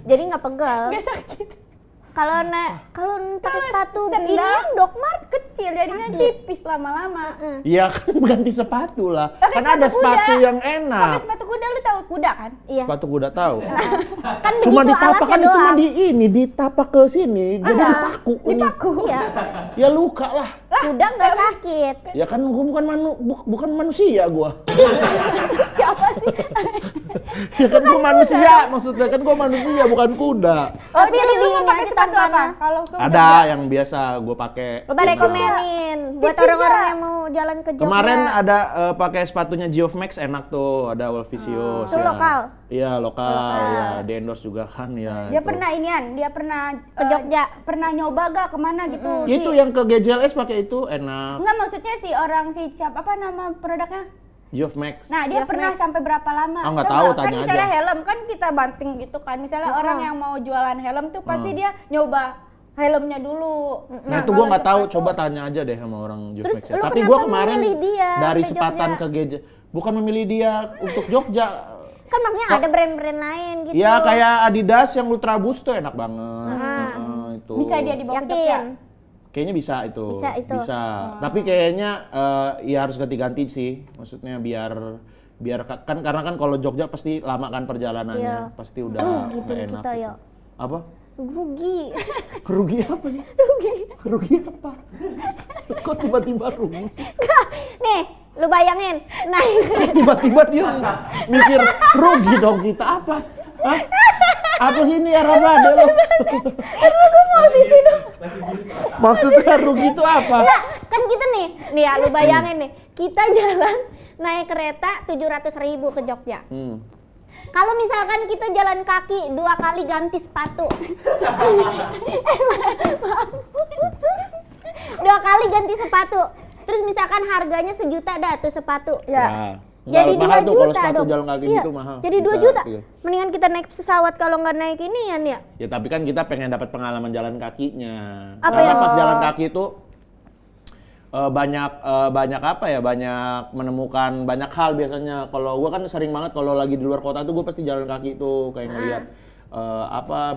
Jadi nggak pegel. nggak sakit. Kalau pakai sepatu ini Sendal Dokmart kecil jadinya tipis lama-lama. Iya kan ganti sepatu lah, Pakai kan ada sepatu sepatu kuda. yang Pakai enak. sepatu kuda lu tahu kuda kan? Iya. Sepatu kuda tahu. Kan Cuma begitu ditapak alasnya kan itu mah doang. ditapak ke sini, jadi dipaku. ini. Dipaku. Iya. Ya luka lah. Kuda nggak sakit. Ya kan gua bukan manusia gua. Siapa sih? Ya kan gua manusia, maksudnya kan gua manusia bukan kuda. Oh, Tapi jadi lu lebih mau ini pakai aja sepatu apa? tantangan. Kalau ke Ada yang biasa gua pakai. Coba rekomenin buat Tipis orang-orang nggak? yang mau jalan ke Jogja. Kemarin ada pakai sepatunya Geoff Max enak tuh, ada Wolvisius. Itu lokal? Iya lokal, ya di endorse juga kan ya. Dia itu. pernah inian, dia pernah Ke Jogja. Pernah nyoba gak kemana gitu. Itu yang ke GJLS pakai itu enak. Enggak, maksudnya si orang si siapa apa nama produknya? Geoff Max. Nah, dia Geoff pernah Max. sampai berapa lama? Ah, nggak Tau tahu, nggak? Kan tanya misalnya aja. helm kan kita banting gitu kan. Misalnya orang yang mau jualan helm tuh pasti dia nyoba helmnya dulu. Nah, itu gua kalau nggak tahu, sepatu- coba tanya aja deh sama orang Geoff Terus Max ya. lu Tapi kenapa gua kemarin memilih dia dari ke Sepatan Jogja? ke GJ, bukan memilih dia untuk Jogja. Kan maksudnya ada brand-brand lain gitu. Iya kayak Adidas yang Ultra Boost tuh enak banget. Itu. Bisa dia dibawa ke Jogja. Yakin. Kayaknya bisa itu. Bisa itu. Tapi kayaknya ya harus ganti-ganti sih. Maksudnya biar karena kan kalau Jogja pasti lama kan perjalanannya. Iya. Pasti udah Gitu nggak enak. kita ya. Apa? Rugi. Rugi apa sih? Rugi apa? Kok tiba-tiba rugi sih? Nih, lu bayangin naik Tiba-tiba dia mikir rugi dong kita apa? Hah? Apa sih ini Arabade lo? Maksudnya rugi itu apa? Enggak, kan kita nih ya lu bayangin nih, kita jalan naik kereta 700.000 ke Jogja. Kalau misalkan kita jalan kaki 2 kali ganti sepatu. 2 kali ganti sepatu. Terus misalkan harganya 1 juta dah tuh sepatu. Ya. Jadi 2 mahal tuh juta kalau sepatu dong. jalan kaki Iya, gitu mahal. jadi 2 Bisa, juta. iya. Mendingan kita naik pesawat kalau nggak naik ini ya. Ya tapi kan kita pengen dapat pengalaman jalan kakinya. Apa Karena yang- pas jalan kaki itu banyak apa ya, banyak menemukan banyak hal biasanya. Kalau gua kan sering banget kalau lagi di luar kota tuh gua pasti jalan kaki tuh kayak ngelihat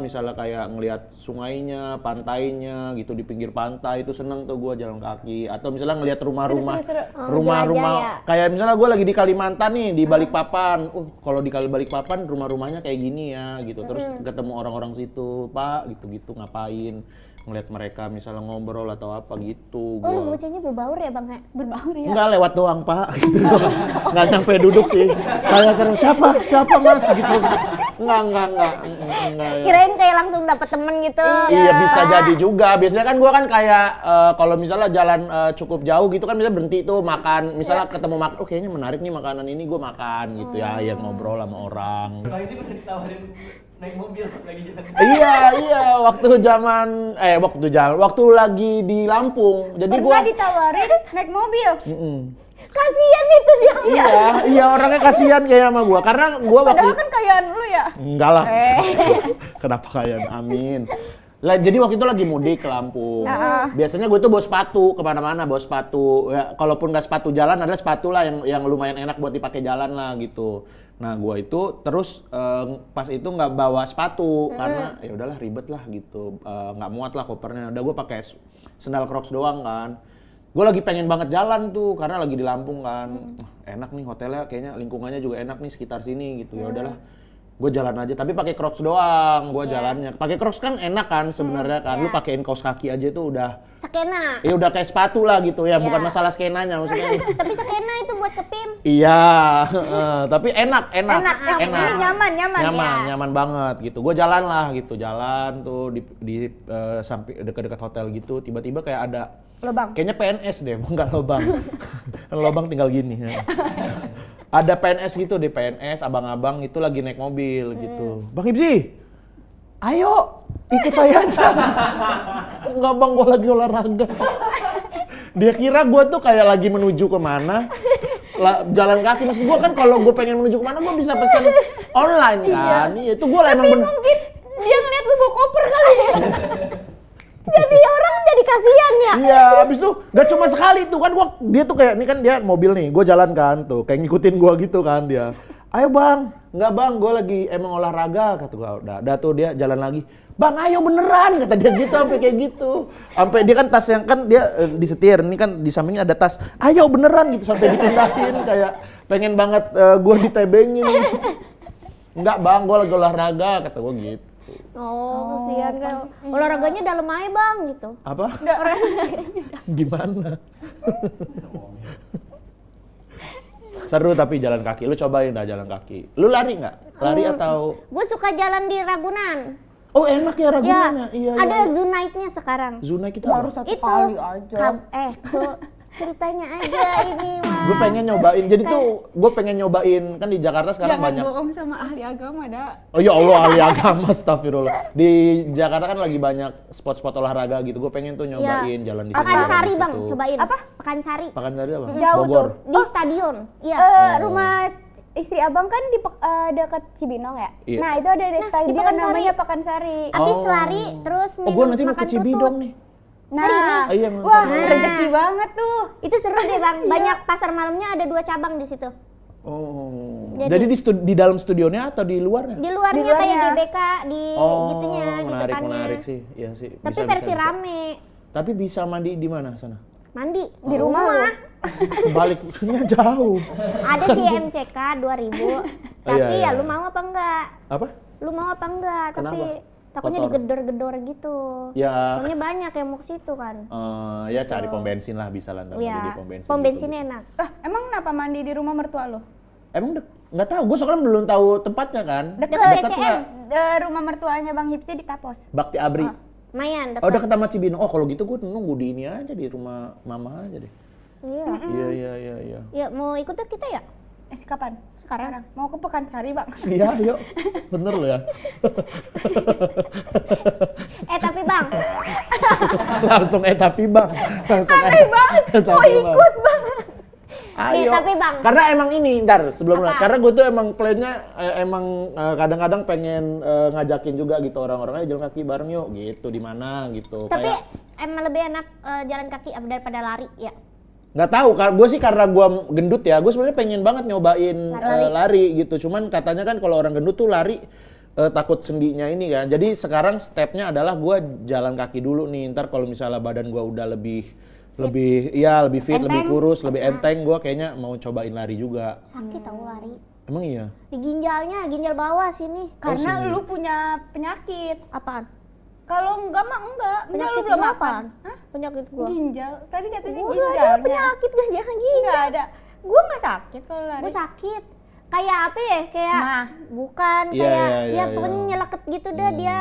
misalnya kayak ngelihat sungainya, pantainya gitu di pinggir pantai itu seneng tuh gua jalan kaki. Atau misalnya ngelihat rumah-rumah Seru. rumah-rumah jelajah ya. kayak misalnya gua lagi di Kalimantan nih di Balikpapan. Kalau di Balikpapan rumah-rumahnya kayak gini ya gitu. Terus ketemu orang-orang situ, Pak, gitu-gitu ngapain? Ngeliat mereka misalnya ngobrol atau apa gitu. Oh, lu Gua bocahnya berbaur ya, Bang? Berbaur ya. enggak lewat doang, Pak. Gitu doang. Nggak nyampe duduk sih. Kayak terus siapa Mas gitu. Enggak ya. Kirain kayak langsung dapet temen gitu. Iya bisa jadi juga. Biasanya kan gua kan kayak kalau misalnya jalan cukup jauh gitu kan misalnya berhenti tuh makan. Misalnya ketemu makan, oh kayaknya menarik nih makanan ini, gua makan gitu ya. Yang ngobrol sama orang. Bang itu pernah ditawarin naik mobil lagi jalan. Iya, waktu lagi di Lampung. Jadi Pernah gua ditawarin naik mobil. Kasian itu dia. Iya orangnya kasihan kayak sama gua karena gua waktu Padahal kan kayaan lu ya. enggak lah. Kenapa kalian? Amin. Lah jadi waktu itu lagi mudik ke Lampung. Biasanya gue tuh bawa sepatu kemana-mana, bawa sepatu. Ya, kalaupun nggak sepatu jalan, ada sepatu lah yang lumayan enak buat dipakai jalan lah gitu. Nah gue itu terus pas itu nggak bawa sepatu karena ya udahlah ribet lah gitu, nggak muat lah kopernya. Udah gue pakai sendal Crocs doang kan. Gue lagi pengen banget jalan tuh karena lagi di Lampung kan. Enak nih hotelnya, kayaknya lingkungannya juga enak nih sekitar sini gitu. Ya udahlah. Gue jalan aja tapi pakai Crocs doang gue jalannya. Pakai Crocs kan enak kan sebenarnya kan. Lu pakein kaos kaki aja tuh udah Skena. ya udah kayak sepatu lah gitu ya, bukan Iya. masalah skenanya maksudnya. Tapi skena itu buat ke PIM. Iya, tapi enak. Enak, yang ini nyaman ya. banget gitu. Gue jalan lah gitu, jalan tuh di sampai dekat-dekat hotel gitu. Tiba-tiba kayak ada Lubang. kayaknya PNS deh, enggak lobang. Kan lobang tinggal gini. Ya. Ada PNS gitu di PNS, abang-abang itu lagi naik mobil gitu. Bang Ibzi, ayo ikut saya aja. Enggak bang, gue lagi olahraga. Dia kira gue tuh kayak lagi menuju kemana, jalan kaki. Maksud gue kan kalau gue pengen menuju kemana, gue bisa pesan online kan. Iya. Itu gue emang bener. Mungkin dia ngeliat lu bawa koper kali ya. Jadi orang jadi kasihan ya. Iya, abis itu gak cuma sekali tuh kan dia tuh kayak, ini kan dia mobil nih, gue jalan kan tuh, kayak ngikutin gue gitu kan dia. Ayo bang, enggak bang, gue lagi emang olahraga, kata gue. Udah tuh dia jalan lagi. Bang ayo beneran, kata dia gitu, sampai kayak gitu. Sampai dia kan tas yang kan dia disetir, ini kan di sampingnya ada tas. Ayo beneran gitu, sampai dipindahin kayak pengen banget gue ditebengin. Enggak bang, gue lagi olahraga, kata gue gitu. Oh, kasihan kan. Olahraganya dalam aja, Bang, gitu. Apa? Gimana? Seru tapi jalan kaki. Lu cobain dah jalan kaki. Lu lari nggak? Lari atau? Gue suka jalan di Ragunan. Oh enak ya Ragunan ya? Iya. Ada Zoo Night-nya sekarang. Zuna kita Baru apa? satu Itu kali aja. tuh ceritanya aja ini mah. Gue pengen nyobain. Jadi tuh gue pengen nyobain kan di Jakarta sekarang Jangan banyak. bohong sama ahli agama, dah. Oh ya Allah, ahli agama, astagfirullah. Di Jakarta kan lagi banyak spot-spot olahraga gitu. Gue pengen tuh nyobain jalan di situ. jalan Pekansari, di Bang, situ. cobain. Apa? Pekansari. Pekansari apa? Jauh Bogor. tuh. Di stadion. Iya. Rumah istri abang kan di dekat Cibinong ya? Iya. Nah itu ada stadion Pekansari. namanya Pekansari. Habis Oh. lari terus Oh minum gue nanti mau makan ke Cibidong tutut. nih. Nah, Iya, wah mantap. rezeki banget tuh. Itu seru deh, Bang. Banyak pasar malamnya ada 2 cabang di situ. Oh. Jadi- Jadi di dalam studionya atau di luarnya? Di luarnya, Di luarnya. kayak GBK di gitunya di menarik, depannya. menarik sih. Iya sih. Tapi Bisa, versi bisa. rame. Tapi bisa mandi di mana sana? Mandi Di rumah lu. Baliknya jauh. Ada sih MCK 2000. Tapi Iya, iya. ya lu mau apa enggak? Apa? Lu mau apa enggak? Kenapa? Tapi Takutnya kotor. digedor-gedor gitu. Ya, Soalnya banyak yang mau ke situ kan. ya cari pom bensin lah bisa lah ntar Iya. di pom bensin. Pom gitu. bensinnya enak. Emang kenapa mandi di rumah mertua lo? Emang nggak tahu, gue soalnya belum tahu tempatnya kan. Deket Deket TCM. nggak? Rumah mertuanya Bang Hipsi di Tapos. Bakti Abri. Lumayan Oh, deket. udah ke Taman Cibinong. Oh, kalau gitu gue nunggu di ini aja di rumah mama aja deh. Iya. Iya. Ya mau ikut tuh kita ya? Kapan? Sekarang. Mau ke Pekansari, Bang. Iya, yuk. Bener lo ya. Tapi Bang, Langsung tapi bang. Langsung Aneh banget. Mau ikut, Bang. Ayo. Nih, tapi Bang. Karena emang ini, ntar sebelum Apa? karena gue tuh emang plannya kadang-kadang pengen ngajakin juga gitu orang-orang, jalan kaki bareng yuk gitu di mana gitu. tapi Kayak emang lebih enak jalan kaki daripada lari ya. nggak tahu, gue sih karena gue gendut ya, gue sebenarnya pengen banget nyobain lari gitu. Cuman katanya kan kalau orang gendut tuh lari takut sendinya ini kan. Jadi sekarang stepnya adalah gue jalan kaki dulu nih. Ntar kalau misalnya badan gue udah lebih fit, lebih kurus, lebih enteng, gue kayaknya mau cobain lari juga. Sakit tahu lari. Emang iya? Di ginjalnya, ginjal bawah sini. Karena sini. lu punya penyakit. Apaan? Kalau enggak mah enggak. Misal lu Penyakit belum gua makan. apaan? Hah? Penyakit gua. Ginjal. Tadi katanya Gua ginjalnya. gak ada penyakit jangan ginjal. Enggak ada. Gua enggak sakit kalau lari. Gue sakit. Kayak apa ya? Kayak Mah. bukan Iya, kayak iya, pokoknya iya. nyeleket gitu dah dia.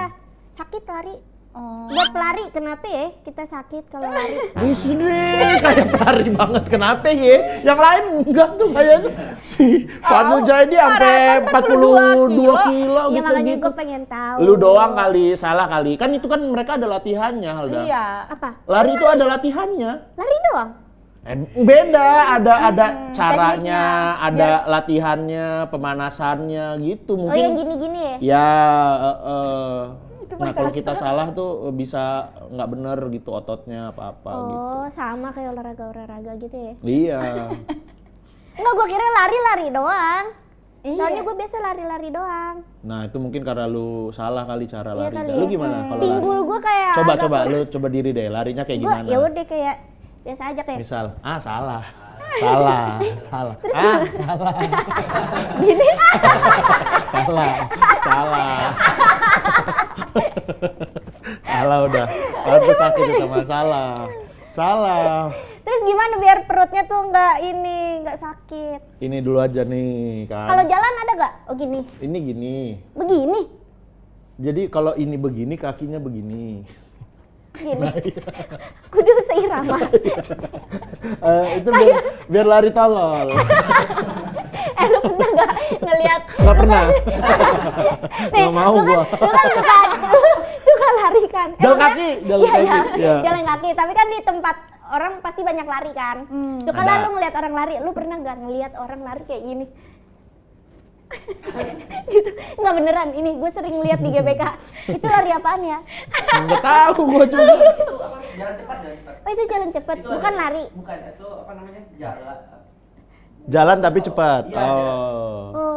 Sakit lari. Oh. Buat pelari kenapa ya kita sakit kalau lari? Wis deh, kayak pelari banget. Kenapa ya? Yang lain enggak tuh kayaknya. Si Fadil Jaidi sampai 42 kilo Ya makanya gitu-gitu. gue pengen tahu. Lu doang kali, salah kali. Kan itu kan mereka ada latihannya, Halda. Iya. Apa? Lari itu ada latihannya. Lari doang? Beda, ada caranya, tekniknya. ada latihannya, pemanasannya gitu. Oh Mungkin yang gini-gini ya? ya Itu nah kalau masalah kita salah tuh bisa nggak bener gitu ototnya apa-apa gitu. Oh sama kayak olahraga gitu ya? Iya. Enggak, gue kira lari-lari doang. Iya. Soalnya gue biasa lari-lari doang. Nah itu mungkin karena lu salah kali cara Iya lari. kali Lu ya. gimana kalau lari? Pinggul gue kayak Coba lu coba diri deh, larinya kayak gue gimana? ya udah kayak biasa aja kayak Misal, salah. Salah. Salah. gini. Salah. Salah udah. Pantes sakit itu sama salah. Terus gimana biar perutnya tuh nggak sakit? Ini dulu aja nih kan. Kalau jalan ada nggak? Oh gini. Ini gini. Begini. Jadi kalau ini begini, kakinya begini. Gini. Kudu seirama. Itu biar lari tolol. Lu pernah nggak ngelihat? Nggak pernah. Nih, Nggak mau lu kan, gua. lu kan suka lari kan? Jalan Maksudnya- kaki, jalan Iya, kaki, iya, iya. jalan kaki. Tapi kan di tempat orang pasti banyak lari kan. Suka Ada. lah lu ngeliat orang lari. Lu pernah nggak ngeliat orang lari kayak gini? Gitu. Nggak beneran. Ini gue sering lihat di GBK. Itu lari apaan ya? Nggak tahu gua juga. Itu apa? Jalan cepat. Oh itu jalan cepet, Itu bukan ada- lari. Bukan, itu apa namanya? Jalan. Jalan tapi cepat. Iya, ada.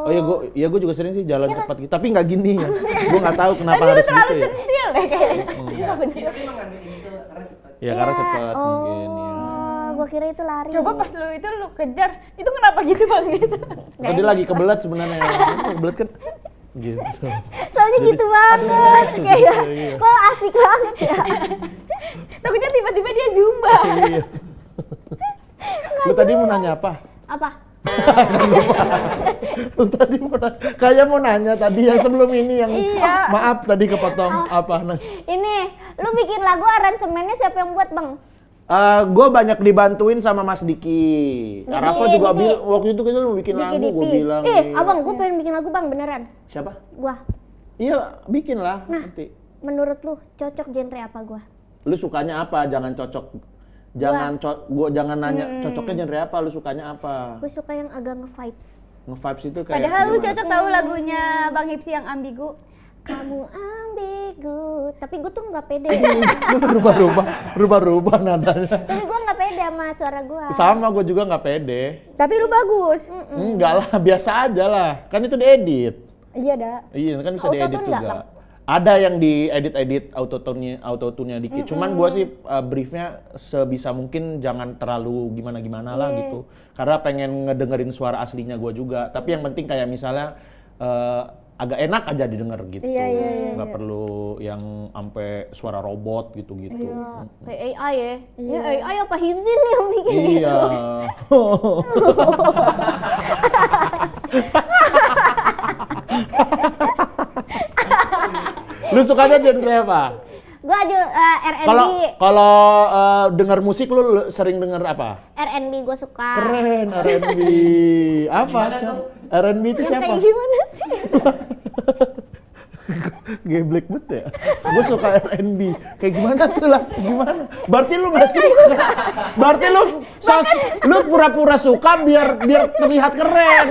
Oh ya gua juga sering sih jalan cepat gitu. Tapi nggak gini ya. Gua nggak tahu kenapa Tadi lu harus terlalu gitu ya. centil deh kayaknya. Iya, tapi emang nggak gitu itu karena cepat. Ya karena Iya. cepat mungkin ya. Oh, gue kira itu lari. Coba pas lu kejar, itu kenapa gitu Bang gitu? Tadi lagi kebelet sebenarnya. Kebelet kan gitu. Soalnya Jadi, gitu banget. Kayak iya. kok asik banget ya. Takutnya tiba-tiba dia zumba. Iya. Lu tadi mau nanya apa? Apa? Lu tadi kayak mau nanya tadi yang sebelum ini yang Iya. maaf tadi kepotong apa nah. Ini, lu bikin lagu aransemennya siapa yang buat bang? Gue banyak dibantuin sama Mas Diki. Rafa juga waktu itu kita mau bikin lagu, gue bilang. Abang, gue pengen bikin lagu bang, beneran. Siapa? Gua. Iya, bikin lah nanti. Menurut lu cocok genre apa gua? Lu sukanya apa? Jangan cocok. Jangan nanya cocoknya genre apa, lu sukanya apa? Gue suka yang agak nge-vibes. Nge-vibes itu kayak Padahal lu gimana? cocok tahu lagunya Bang Hipsi yang ambigu. Kamu ambigu, tapi gue tuh nggak pede. Lu berubah nadanya. Tapi gue nggak pede sama suara gua. Sama gue juga nggak pede. Tapi lu bagus. Enggak lah, biasa aja lah. Kan itu diedit. Iya dah. Iya, kan bisa Autotune diedit nggak, juga. Bang? Ada yang diedit autotune-nya dikit. Cuman gua sih briefnya sebisa mungkin jangan terlalu gimana-gimana lah gitu. Karena pengen ngedengerin suara aslinya gua juga. Tapi yang penting kayak misalnya agak enak aja didengar gitu. Iya. Nggak perlu yang sampai suara robot gitu-gitu. Iya, kayak AI ya. Ini AI apa Hibzin nih yang bikin gitu? Iya. Lu sukanya genre apa? Gua aja R&B. Kalau dengar musik lu sering denger apa? R&B gua suka. Keren R&B. Apa? R&B itu Yang siapa? kayak gimana sih? Geblek banget ya. Gue suka R&B. Kayak gimana tuh lah? Gimana? Berarti lu nggak suka. Berarti lu pura-pura suka biar terlihat keren.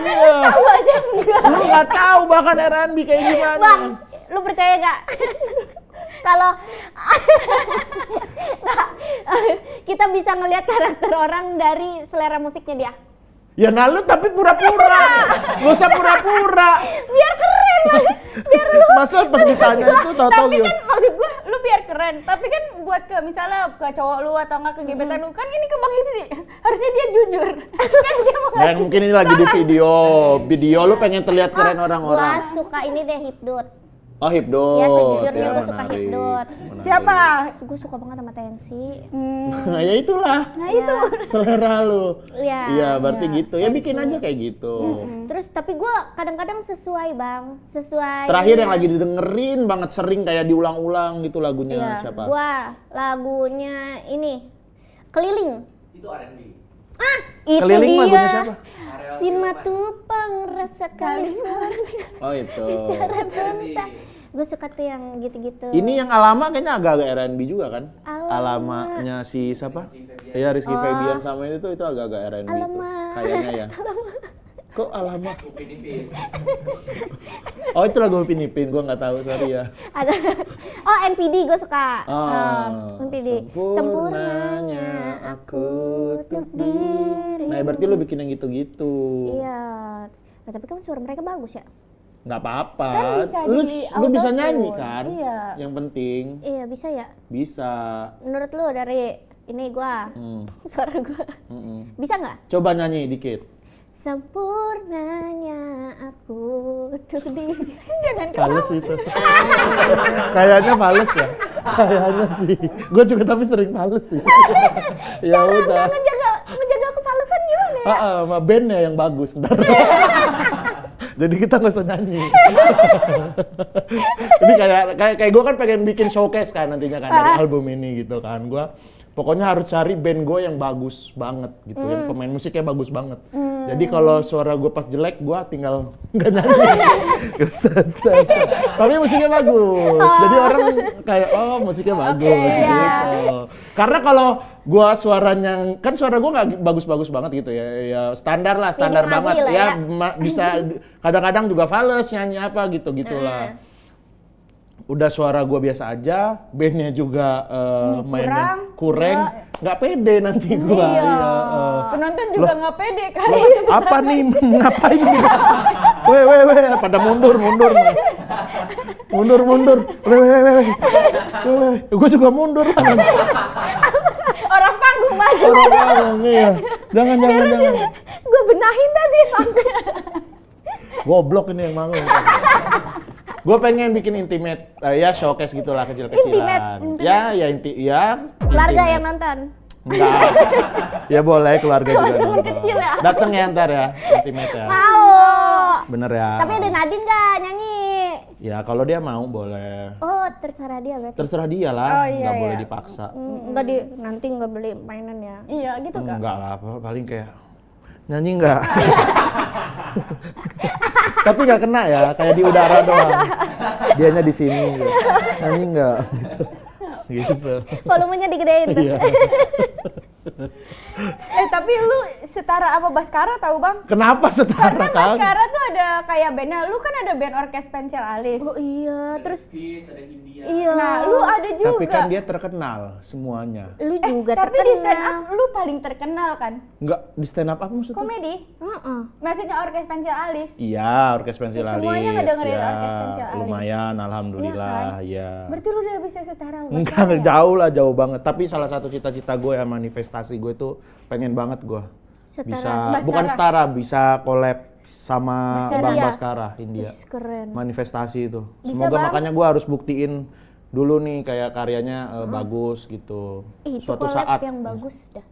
Iya. Tahu aja enggak. Lu nggak tahu bahkan R&B kayak gimana. Bang, lu percaya gak? Kalau nggak, kita bisa ngelihat karakter orang dari selera musiknya dia. Ya nah lu tapi pura-pura. Gak usah pura-pura. Biar keren, Mas. Biar lu. Masa pas ditanya itu tahu-tahu Tapi gitu. kan maksud gua lu biar keren, tapi kan buat ke misalnya ke cowok lu atau enggak ke gebetan lu kan ini ke Bang Hipsi. Harusnya dia jujur. Kan dia mau Dan mungkin ini lagi di video lu pengen terlihat keren orang-orang. Gua suka ini deh Hipdut. Oh Hipdut. Ya sejujurnya gua suka menarik. Hipdut. Menarik. siapa? Gue suka banget sama Tensi. Nah, ya itulah. Nah itu. Selera lu. Iya. Iya, berarti gitu. Ya bikin aja kayak gitu. Terus tapi gue kadang-kadang sesuai bang, sesuai. Terakhir yang lagi didengerin banget sering kayak diulang-ulang gitu lagunya Iya, siapa? gua lagunya ini Keliling. Itu R&B. Ah, itu Keliling dia. lagunya siapa? Si Matupang rasa California. Oh itu. Bicara tentang. Gue suka tuh yang gitu-gitu. Ini yang Alama kayaknya agak-agak R&B juga kan? Alama. Alamanya si siapa? Iya Rizky Febian sama itu agak-agak R&B tuh. Alama. Kayaknya ya. Kok Alama? Upin Ipin. Oh itu lagu Upin Ipin, gua nggak tahu, sorry ya. Ada. Oh NPD gue suka. Oh, NPD. sempurnanya aku untuk diri. Nah berarti lu bikin yang gitu-gitu. Iya. Nah, tapi kan suara mereka bagus ya. Nggak apa-apa. Kan bisa lu di bisa autotune. nyanyi kan? Iya. Yang penting Iya bisa ya. bisa. Menurut lu dari ini gua, suara gua bisa nggak? Coba nyanyi dikit. Sempurnanya aku tuh di. Jangan Fales itu. Kayaknya fales ya. Kayaknya sih. Gue juga tapi sering fales sih. Ya udah. Menjaga kepalesan gimana ya? Sama bandnya yang bagus ntar. Jadi kita nggak usah nyanyi. Ini kayak gue kan pengen bikin showcase kan nantinya kan dari album ini gitu kan. Gue pokoknya harus cari band gue yang bagus banget gitu, yang pemain musiknya bagus banget. Jadi kalau suara gue pas jelek, gue tinggal nggak nyanyi. Tapi musiknya bagus. Jadi orang kayak musiknya bagus gitu. Karena kalau gue suaranya, kan suara gue nggak bagus-bagus banget gitu ya, ya standar lah, standar Minim banget lagi lah ya, ya. bisa kadang-kadang juga fales nyanyi apa gitu-gitulah. Udah suara gue biasa aja, bandnya juga mainnya kurang, nggak pede nanti gue. Iya. Penonton juga nggak pede kan. Apa nih, ngapain nih? Weh, pada mundur. Weh. Gue juga mundur kan. Orang panggung maju. Iya. Jangan. Gue benahin tadi sampai. Goblok ini yang manggung. Gue pengen bikin intimate, ya showcase gitulah kecil-kecilan. Intimate. Keluarga yang nonton. Enggak. Ya boleh keluarga juga Temen nonton. kecil ya? Dateng ya ntar ya, intimate ya. Mau. Bener ya. Tapi ada Nadine nggak nyanyi? Ya kalau dia mau boleh. Oh terserah dia berarti. Terserah dia lah, Oh, iya, nggak boleh iya. dipaksa. Nanti nggak beli mainan ya. Iya gitu kan. Enggak lah, paling kayak nyanyi enggak. Tapi nggak kena ya, kayak di udara doang. Dianya di sini. Gitu. Nyanyi enggak? Gitu. Volumenya digedein. Iya. Tapi lu setara apa Baskara tahu Bang? Kenapa setara Karena kan? Baskara tuh ada kayak bandnya, lu kan ada band orkes pensil alis. Oh iya, terus Peace, ada Hindia. iya. Nah, lu ada juga. Tapi kan dia terkenal semuanya. Lu juga tapi terkenal. di stand up lu paling terkenal kan? Enggak di stand up apa maksudnya? Komedi. Heeh. Maksudnya orkes pensil alis. Iya, orkes pensil alis. Semuanya ngedengerin ya, orkes pensil alis. lumayan, alhamdulillah, ya. Berarti lu udah bisa setara sama Enggak, Baskara ya? jauh lah, jauh banget. Tapi salah satu cita-cita gue ya, manifestasi gue tuh pengen banget gue Setara bisa, Baskara. bukan setara, bisa collab sama Baskara. Bang India. Baskara India. Ih, keren. Manifestasi itu. Bisa, Semoga Bang. makanya gue harus buktiin dulu nih kayak karyanya bagus gitu. Ih, itu Suatu collab saat. yang bagus dah.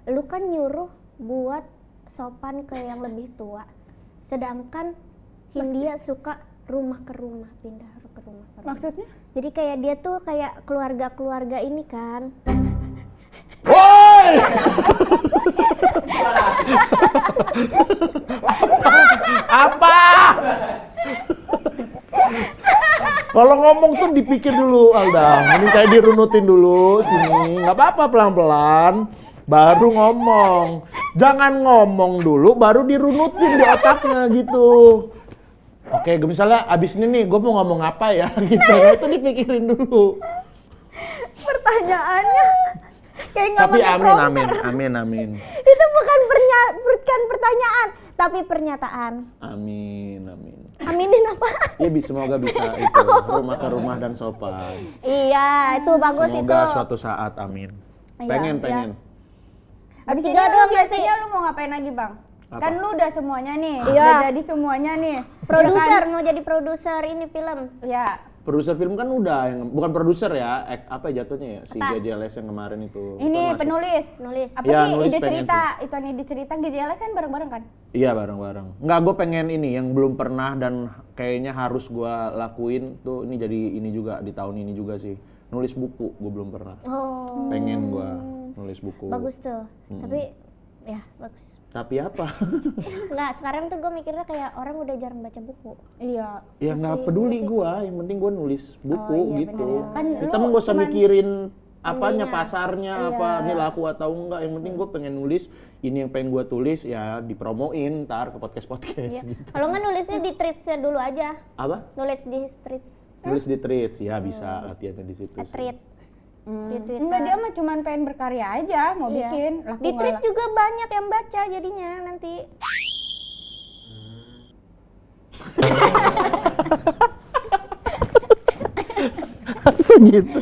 Lu kan nyuruh buat sopan ke yang lebih tua. Sedangkan Hindia suka rumah ke rumah, pindah ke rumah ke rumah. Maksudnya? Jadi kayak dia tuh kayak keluarga-keluarga ini kan. Woi! Apa? Kalau ngomong tuh dipikir dulu, Alda. Ini kayak dirunutin dulu sini. Nggak apa-apa, pelan-pelan. Baru ngomong. Jangan ngomong dulu, baru dirunutin di otaknya gitu. Oke, misalnya abis ini nih, gue mau ngomong apa ya gitu. Nah, itu dipikirin dulu. Pertanyaannya kayak nggak Tapi pakai amin, prompter. amin. Itu bukan pertanyaan, tapi pernyataan. Amin. Aminin apa? Ya semoga bisa itu rumah ke rumah dan sopan. Iya, itu bagus Semoga itu. suatu saat, amin. Iya, Pengen. Habis ini Bertiga lu doang biasanya nanti. lu mau ngapain lagi, Bang? Apa? Kan lu udah semuanya nih, Iya. udah jadi semuanya nih. Produser, Ya mau jadi produser ini film. kan? Ya. Produser film kan udah, yang bukan produser ya, apa jatuhnya ya, si Apa? GJLS yang kemarin itu. Ini Kan masuk. penulis. Nulis. Apa Iya, sih nulis ide pengen cerita? Itu ide cerita GJLS kan bareng-bareng kan? Iya bareng-bareng. Nggak, gue pengen ini yang belum pernah dan kayaknya harus gue lakuin tuh ini jadi ini juga di tahun ini juga sih. Nulis buku, gue belum pernah. Oh, Pengen gue nulis buku. bagus tuh. Tapi ya bagus. Tapi apa? Nggak, sekarang tuh gue mikirnya kayak orang udah jarang baca buku. Iya. Ya nggak peduli gue, yang penting gue nulis buku Oh, iya, gitu. bener. Kan Kita lu mah nggak usah cuman- mikirin apanya Ininya. pasarnya, Iya. apa ini laku atau enggak. Yang penting gue pengen nulis, ini yang pengen gue tulis ya dipromoin ntar ke podcast gitu. Kalau nggak nulisnya di treats-nya dulu aja. Apa? Nulis di treats. Nulis di tweets ya bisa latihannya di situ. sih. Tweet. Di Twitter. Enggak, dia mah cuman pengen berkarya aja, mau Iya. bikin. Laku Di nggak tweet laku. juga banyak yang baca jadinya nanti. Langsung gitu.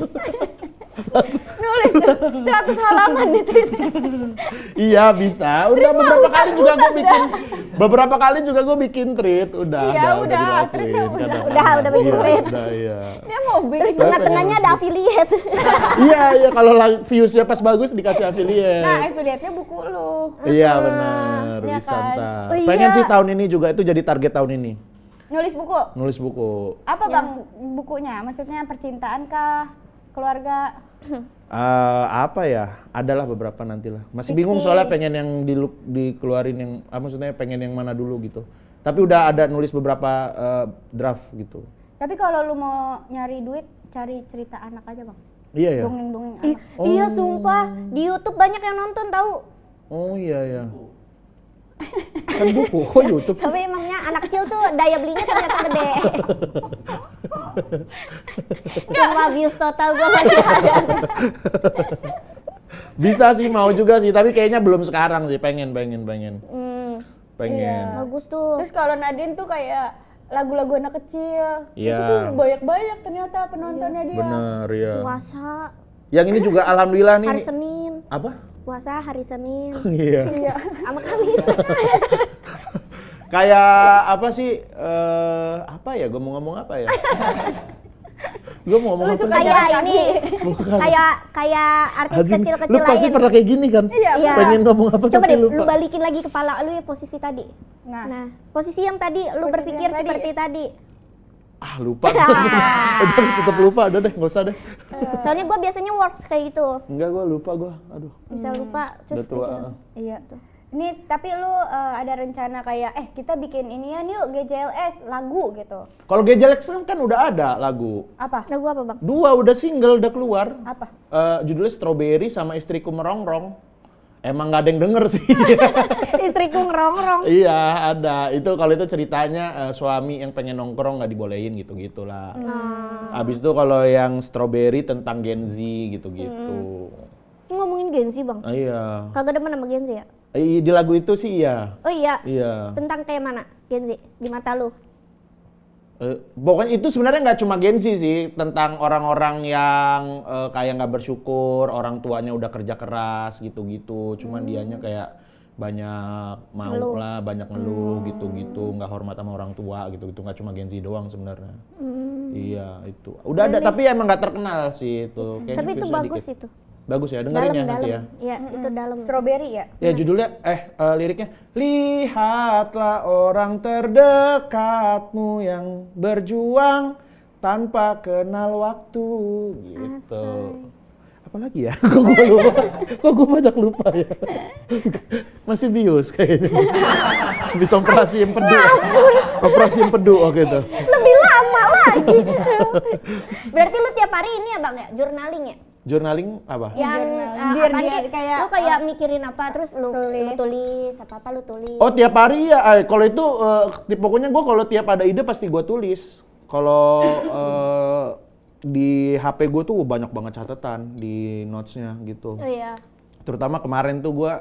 Nulis 100 halaman di Twitter. Iya bisa. Udah beberapa kali juga gue bikin. Beberapa kali juga gue bikin tweet. Udah. Iya, udah. dilakuin. Tweetnya Udah bikin Iya, tweet. Udah iya. Dia mau Terus bikin. tengah-tengahnya ada affiliate. Iya kalau viewsnya pas bagus dikasih affiliate. Nah, affiliate-nya buku lu. Iya benar, Iya bisa kan? ntar. Oh, iya. Pengen sih tahun ini juga itu jadi target tahun ini. Nulis buku. Nulis buku. Apa Bang bukunya? Maksudnya percintaan kah? Keluarga? Apa ya? Adalah beberapa nantilah. Masih Fiksi. bingung soalnya pengen yang dikeluarin yang maksudnya pengen yang mana dulu gitu. Tapi udah ada nulis beberapa draft gitu. Tapi kalau lu mau nyari duit, cari cerita anak aja Bang. Iya ya. Dongeng-dongeng Ih, anak. Iya sumpah, di YouTube banyak yang nonton tahu. Oh iya ya. Kan buku, kok YouTube? Tapi emangnya anak kecil tuh daya belinya ternyata gede. Semua views total gue masih ada. Bisa sih, mau juga sih, tapi kayaknya belum sekarang sih. Pengen. Hmm, Pengen. bagus tuh. Terus kalau Nadine tuh kayak lagu-lagu anak kecil. Iya. Itu tuh banyak-banyak ternyata penontonnya dia. Bener ya. Puasa Yang ini juga alhamdulillah nih. hari Senin. Apa? Puasa hari Senin. Iya. Iya. Sama Kamis. Kayak apa sih? Apa ya? Gue mau ngomong apa ya? Gue mau ngomong Lu apa? suka sih? jalan Kayak kaki. ini. Bukan. Kayak artis Anjing, kecil-kecil lu pasti lain. pernah kayak gini kan? Iya. Iya. Pengen ngomong apa Coba tapi deh, lupa. lu balikin lagi kepala lu ya posisi tadi. Nah, Nah, posisi yang tadi lu Posisi berpikir yang tadi. seperti tadi. Ah lupa. Udah tetep lupa, udah deh, nggak usah deh. Soalnya gue biasanya works kayak gitu. Enggak, gue lupa gue. Aduh, Bisa lupa udah terus tua. gitu. iya. Ini tapi lu ada rencana kayak kita bikin inian yuk GJLS lagu gitu. Kalau Gejelex kan udah ada lagu. Apa? Lagu apa bang? 2 udah single, udah keluar. Apa? Judulnya Strawberry sama Istriku Merongrong. Emang nggak ada yang denger sih. Istriku ngerongrong. Iya ada. Itu kalau itu ceritanya suami yang pengen nongkrong nggak dibolehin gitu-gitulah. Abis itu kalau yang Strawberry tentang Gen Z gitu-gitu. Ngomongin Gen Z bang? Iya. Kagak demen sama Gen Z ya? Di lagu itu sih iya. Oh iya. Iya. Tentang kayak mana Gen Z di mata lu? Pokoknya itu sebenarnya nggak cuma Gen Z sih, tentang orang-orang yang kayak nggak bersyukur, orang tuanya udah kerja keras gitu-gitu, cuman dianya kayak banyak mau Ngeluh. lah, banyak ngeluh gitu-gitu, nggak hormat sama orang tua gitu-gitu, nggak cuma Gen Z doang sebenarnya. Iya itu. Udah ada tapi emang nggak terkenal sih itu. Kayaknya Tapi itu viewsnya bagus dikit. itu. Bagus ya, dengerin ya nanti ya. Iya, itu dalam. Strawberry ya? Ya judulnya, liriknya, lihatlah orang terdekatmu yang berjuang tanpa kenal waktu, gitu. Apalagi ya? Kok gue lupa? Kok gue banyak lupa ya? Masih bius kayaknya. Bisa operasi empedu. Operasi empedu, oke tuh. Lebih lama lagi. Berarti lu tiap hari ini ya Bang ya, journaling ya? Journaling apa? Yang Biar apaan dia kayak kayak, lu kayak mikirin apa terus lu tulis. tulis apa lu tulis. Oh tiap hari ya, kalau itu pokoknya gue kalau tiap ada ide pasti gue tulis. Kalau di HP gue tuh banyak banget catatan di notes-nya gitu. Oh iya. Terutama kemarin tuh gue,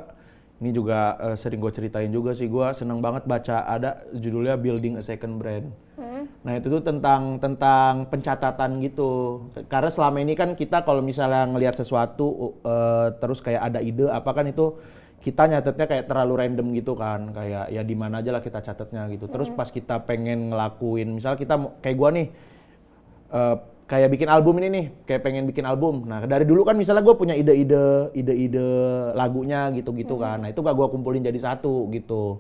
ini juga sering gue ceritain juga sih, gue seneng banget baca ada judulnya Building a Second Brand. Nah itu tuh tentang pencatatan gitu. Karena selama ini kan kita kalau misalnya ngelihat sesuatu terus kayak ada ide apa kan itu kita nyatetnya kayak terlalu random gitu kan, kayak ya di mana aja lah kita catatnya gitu. Terus pas kita pengen ngelakuin, misal kita kayak gua nih kayak bikin album ini nih, kayak pengen bikin album. Nah dari dulu kan misalnya gue punya ide lagunya gitu-gitu kan. Nah itu gak gue kumpulin jadi satu gitu.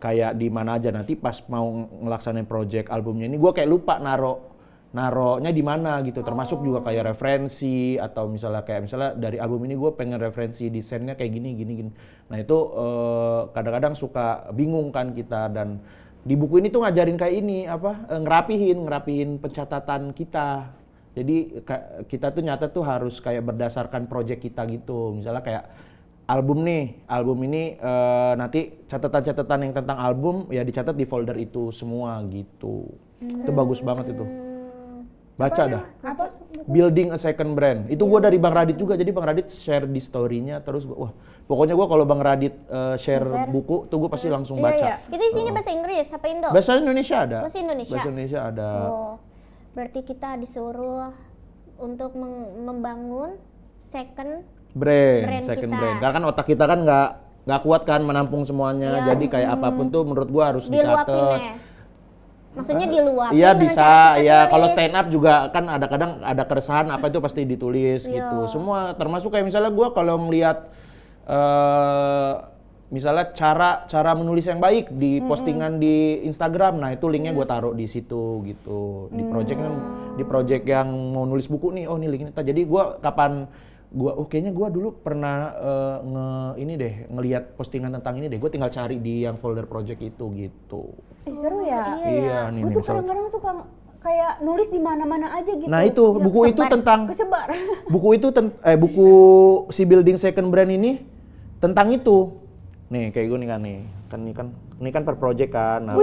Kayak di mana aja nanti pas mau ngelaksanain project albumnya ini gue kayak lupa naronya di mana gitu. Termasuk juga kayak referensi atau misalnya dari album ini gue pengen referensi desainnya kayak gini. Nah itu kadang-kadang suka bingung kan kita, dan di buku ini tuh ngajarin kayak ini ngerapihin pencatatan kita. Jadi kita tuh nyata tuh harus kayak berdasarkan project kita gitu. Misalnya kayak album ini nanti catatan-catatan yang tentang album ya dicatat di folder itu semua gitu. Itu bagus banget itu. Baca dah. Apa? Building a Second Brand. Itu gua dari Bang Radit juga. Jadi Bang Radit share di story-nya terus wah, pokoknya gua kalau Bang Radit share buku tuh gua pasti langsung baca. Itu isinya bahasa Inggris apa Indo? Bahasa Indonesia ada. Bahasa Indonesia. Bahasa Indonesia ada. Oh. Berarti kita disuruh untuk membangun second brand second kita. brand. Karena kan otak kita kan nggak kuat kan menampung semuanya. Iya. Jadi kayak apapun tuh menurut gua harus diluapin dicatat. ya. Maksudnya diluapin. Iya dengan bisa, cara kita ya tulis. kalau stand up juga kan ada kadang ada keresahan apa itu pasti ditulis gitu. Iya. Semua termasuk kayak misalnya gua kalau melihat misalnya cara menulis yang baik di postingan di Instagram, nah itu linknya gue taruh di situ gitu. Di project yang mau nulis buku nih, oh ini linknya. Jadi gue kayaknya gue dulu pernah ngelihat postingan tentang ini deh. Gue tinggal cari di yang folder project itu gitu. Seru ya? Iya nih. Gue tuh kadang-kadang suka kayak nulis di mana-mana aja gitu. Nah itu buku itu tentang kesebar. buku si Building Second Brand ini tentang itu. Nih kayak gue ini kan per project kan. Nah,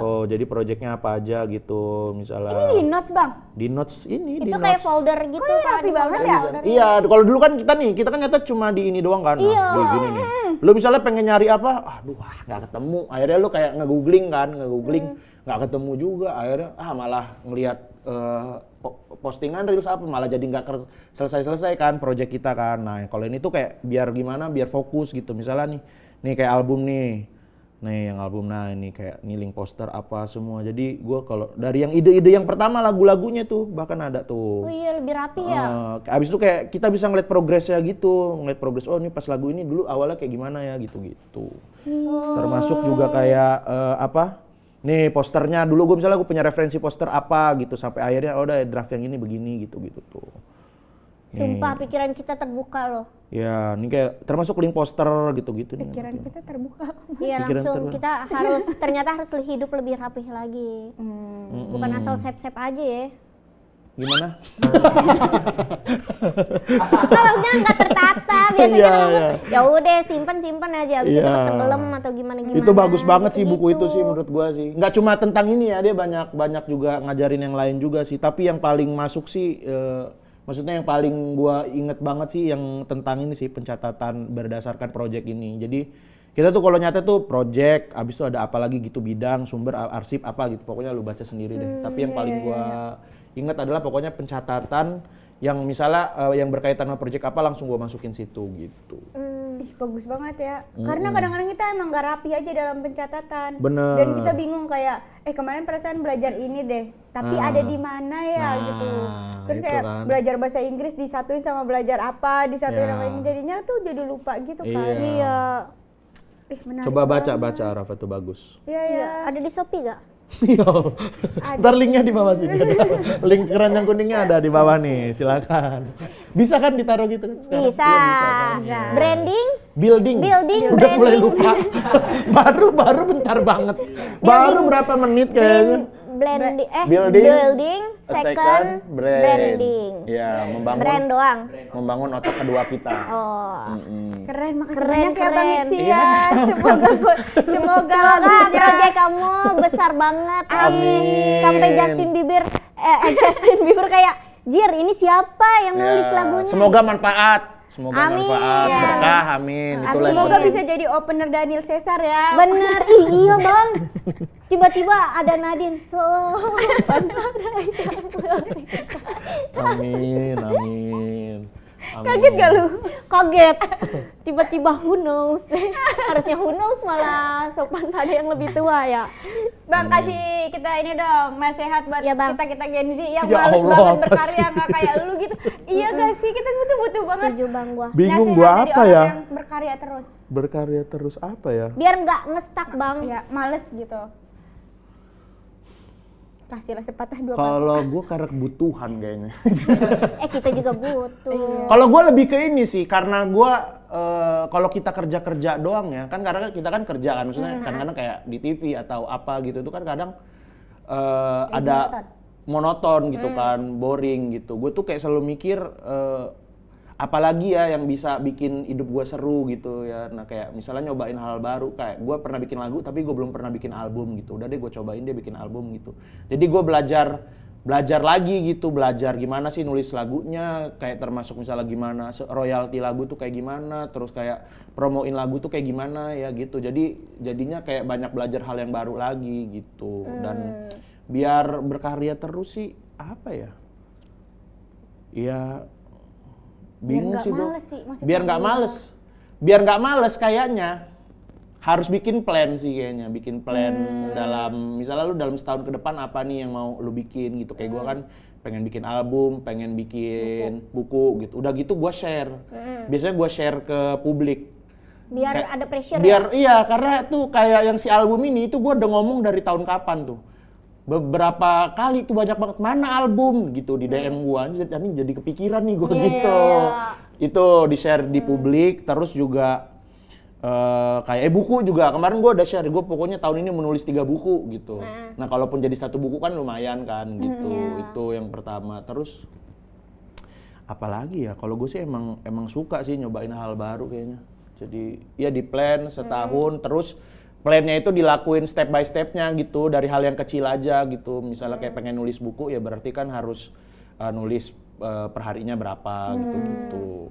oh jadi projectnya apa aja gitu misalnya. Ini di notes Bang? Di notes ini. Itu di kayak notes. folder gitu kan. Rapi banget ya? Iya, kalau dulu kan kita kan nyata cuma di ini doang kan. Iya. Nah, gini nih. Lu misalnya pengen nyari apa? Nggak ketemu. Akhirnya lu kayak nge-googling, nggak ketemu juga. Akhirnya malah ngelihat postingan reels apa malah jadi nggak selesai kan project kita kan. Nah kalau ini tuh kayak biar fokus gitu. Misalnya nih kayak album nih yang album, nah ini kayak link poster apa semua. Jadi gue kalau dari yang ide-ide yang pertama lagu-lagunya tuh bahkan ada tuh. Oh iya lebih rapi ya. Abis itu kayak kita bisa ngeliat progresnya gitu, oh ini pas lagu ini dulu awalnya kayak gimana ya gitu. Termasuk juga kayak nih posternya dulu gue punya referensi poster apa gitu sampai akhirnya udah draft yang ini begini gitu tuh. Sumpah pikiran kita terbuka loh. Ya, ini kayak termasuk link poster gitu-gitu nih. Pikiran kita terbuka. Iya Pikiran langsung terbuka. kita ternyata harus hidup lebih rapih lagi. Bukan asal sep-sep aja ya. Gimana? Kalau udah nggak tertata biasanya Iya, kan iya. ya udah simpan aja abis itu Iya. tenggelam atau gimana. Itu bagus banget sih buku gitu. itu sih menurut gua sih. Nggak cuma tentang ini ya, dia banyak juga ngajarin yang lain juga sih. Tapi yang paling masuk sih, maksudnya yang paling gua inget banget sih yang tentang ini sih pencatatan berdasarkan project ini. Jadi kita tuh kalau nyata tuh project, abis itu ada apa lagi gitu bidang, sumber, arsip apa gitu. Pokoknya lu baca sendiri deh. Tapi yang paling gua inget adalah pokoknya pencatatan yang misalnya yang berkaitan sama project apa langsung gua masukin situ gitu. Ih, bagus banget ya. Karena kadang-kadang kita emang gak rapi aja dalam pencatatan. Bener. Dan kita bingung kayak, kemarin perasaan belajar ini deh, tapi ada di mana ya Nah, gitu. Terus itu kayak kan. belajar bahasa Inggris disatuin sama belajar apa, disatuin Ya. sama ini, jadinya tuh jadi lupa gitu kan. Iya. Iya. Menarik Coba banget. baca Arafa tuh bagus. Iya, iya. Ada di Shopee gak? Yo. Ntar linknya di bawah sini. Link keranjang kuningnya ada di bawah nih, silakan. Bisa kan ditaruh gitu kan sekarang? Bisa. Iya, bisa kan? Iya. Branding? Building. Udah mulai lupa. baru bentar banget. Baru berapa menit kayaknya. Building, second, branding. Ya, Brand doang. membangun otak kedua kita. Oh. Keren, makasih Keren, banyak ya Bang keren. Ipsi Iya, ya. Semoga Semoga lagunya proyek kamu besar banget. Amin. Sampai Justin Bieber kayak, Jir, ini siapa yang nulis lagunya? Semoga manfaat. Semoga Amin. manfaat, Ya. berkah, amin. Itulah yang Semoga penting. bisa jadi opener Daniel Caesar ya. Bener, iya bang. Tiba-tiba ada Nadine. Amin. Kaget gak lu? Kaget. Tiba-tiba who knows. Harusnya who knows malah sopan pada yang lebih tua ya. Bang, kasih kita ini dong nasihat buat Ya, Bang. kita Gen Z yang Ya males Allah, banget apa berkarya sih? nggak kayak lu gitu. Iya gak sih, kita butuh banget Setuju bang gua. Bingung nasihat gua dari apa orang ya? yang berkarya terus. Berkarya terus apa ya? Biar nggak ngestak bang. Ya, males gitu. Kasihlah sepatah dua patah. Kalau gua karena kebutuhan kayaknya. Kita juga butuh. Kalau gua lebih ke ini sih, karena gua kalau kita kerja doang ya, kan karena kita kan kerja kan, maksudnya kadang-kadang kayak di TV atau apa gitu, itu kan kadang ada monoton gitu kan, boring gitu. Gue tuh kayak selalu mikir apalagi ya yang bisa bikin hidup gue seru gitu ya. Nah kayak misalnya nyobain hal baru, kayak gue pernah bikin lagu tapi gue belum pernah bikin album gitu. Udah deh gue cobain dia bikin album gitu. Jadi gue belajar lagi gitu, belajar gimana sih nulis lagunya, kayak termasuk misalnya gimana royalti lagu tuh kayak gimana, terus kayak promoin lagu tuh kayak gimana ya gitu. Jadinya kayak banyak belajar hal yang baru lagi gitu. Dan biar berkarya terus sih apa ya? Ya bingung nggak sih bro. males sih, maksudnya Biar nggak males. Biar nggak males kayaknya. Harus bikin plan sih kayaknya, bikin plan dalam misalnya lu dalam setahun ke depan apa nih yang mau lu bikin gitu. Kayak gua kan pengen bikin album, pengen bikin buku gitu. Udah gitu gua share. Biasanya gua share ke publik. Biar Kayak- ada pressure biar ya. iya, karena tuh kayak yang si album ini itu gua udah ngomong dari tahun kapan tuh. Beberapa kali tuh banyak banget, mana album gitu di DM gua, jadi kepikiran nih gua gitu. Itu di-share di publik, terus juga kayak buku juga. Kemarin gua udah share, gua pokoknya tahun ini menulis 3 buku gitu. Nah, kalaupun jadi 1 buku kan lumayan kan gitu. Itu yang pertama. Terus apalagi ya? Kalau gue sih emang suka sih nyobain hal baru kayaknya. Jadi ya di plan setahun, terus plannya itu dilakuin step by stepnya gitu, dari hal yang kecil aja gitu. Misalnya kayak pengen nulis buku ya berarti kan harus nulis perharinya berapa gitu-gitu.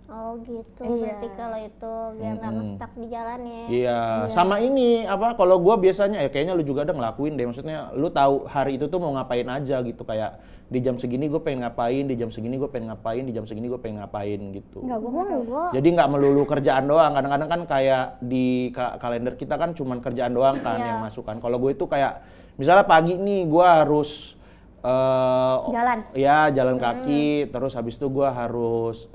Oh gitu, berarti kalau itu biar nggak ngestak di jalan ya. Iya, sama ini apa? Kalau gua biasanya ya kayaknya lu juga ada ngelakuin deh. Maksudnya lu tahu hari itu tuh mau ngapain aja gitu. Kayak di jam segini gue pengen ngapain, di jam segini gue pengen ngapain, di jam segini gue pengen ngapain gitu. Enggak, gue enggak. Jadi nggak melulu kerjaan doang. Kadang-kadang kan kayak di kalender kita kan cuman kerjaan doang kan yang masuk kan. Kalau gue itu kayak misalnya pagi nih gue harus Jalan. Ya, jalan kaki, terus habis itu gua harus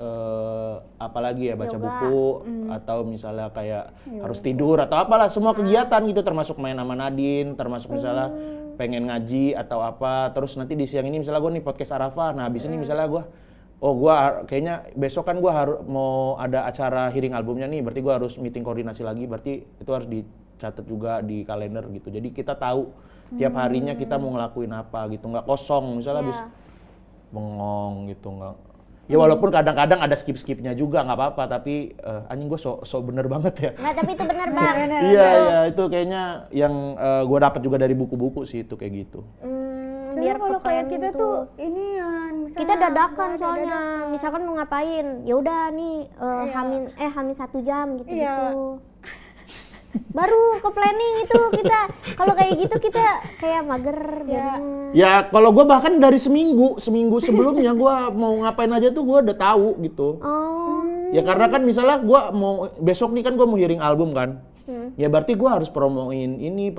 apalagi ya, baca buku atau misalnya kayak harus tidur atau apalah, semua kegiatan gitu, termasuk main sama Nadine, termasuk misalnya pengen ngaji atau apa. Terus nanti di siang ini misalnya gua nih podcast Arafa. Nah, habis ini misalnya gua kayaknya besok kan gua harus mau ada acara hearing albumnya nih, berarti gua harus meeting koordinasi lagi, berarti itu harus dicatat juga di kalender gitu. Jadi kita tahu tiap harinya kita mau ngelakuin apa gitu, nggak kosong misalnya habis bengong gitu, nggak. Ya walaupun kadang-kadang ada skip-skipnya juga nggak apa-apa, tapi anjing gue so bener banget ya. Nggak, tapi itu benar bang. Iya itu kayaknya yang gue dapat juga dari buku-buku sih itu kayak gitu. Biar kalau kayak kita tuh. tuh ini ya, Kita dadakan soalnya, misalkan mau ngapain, ya udah nih hamin 1 jam gitu. Baru ke planning itu kita. Kalau kayak gitu kita kayak mager jadinya. Ya kalau gue bahkan dari seminggu sebelumnya gue mau ngapain aja tuh gue udah tahu gitu. Oh. Ya karena kan misalnya gua mau besok nih kan gua mau hearing album kan. Ya berarti gua harus promoin ini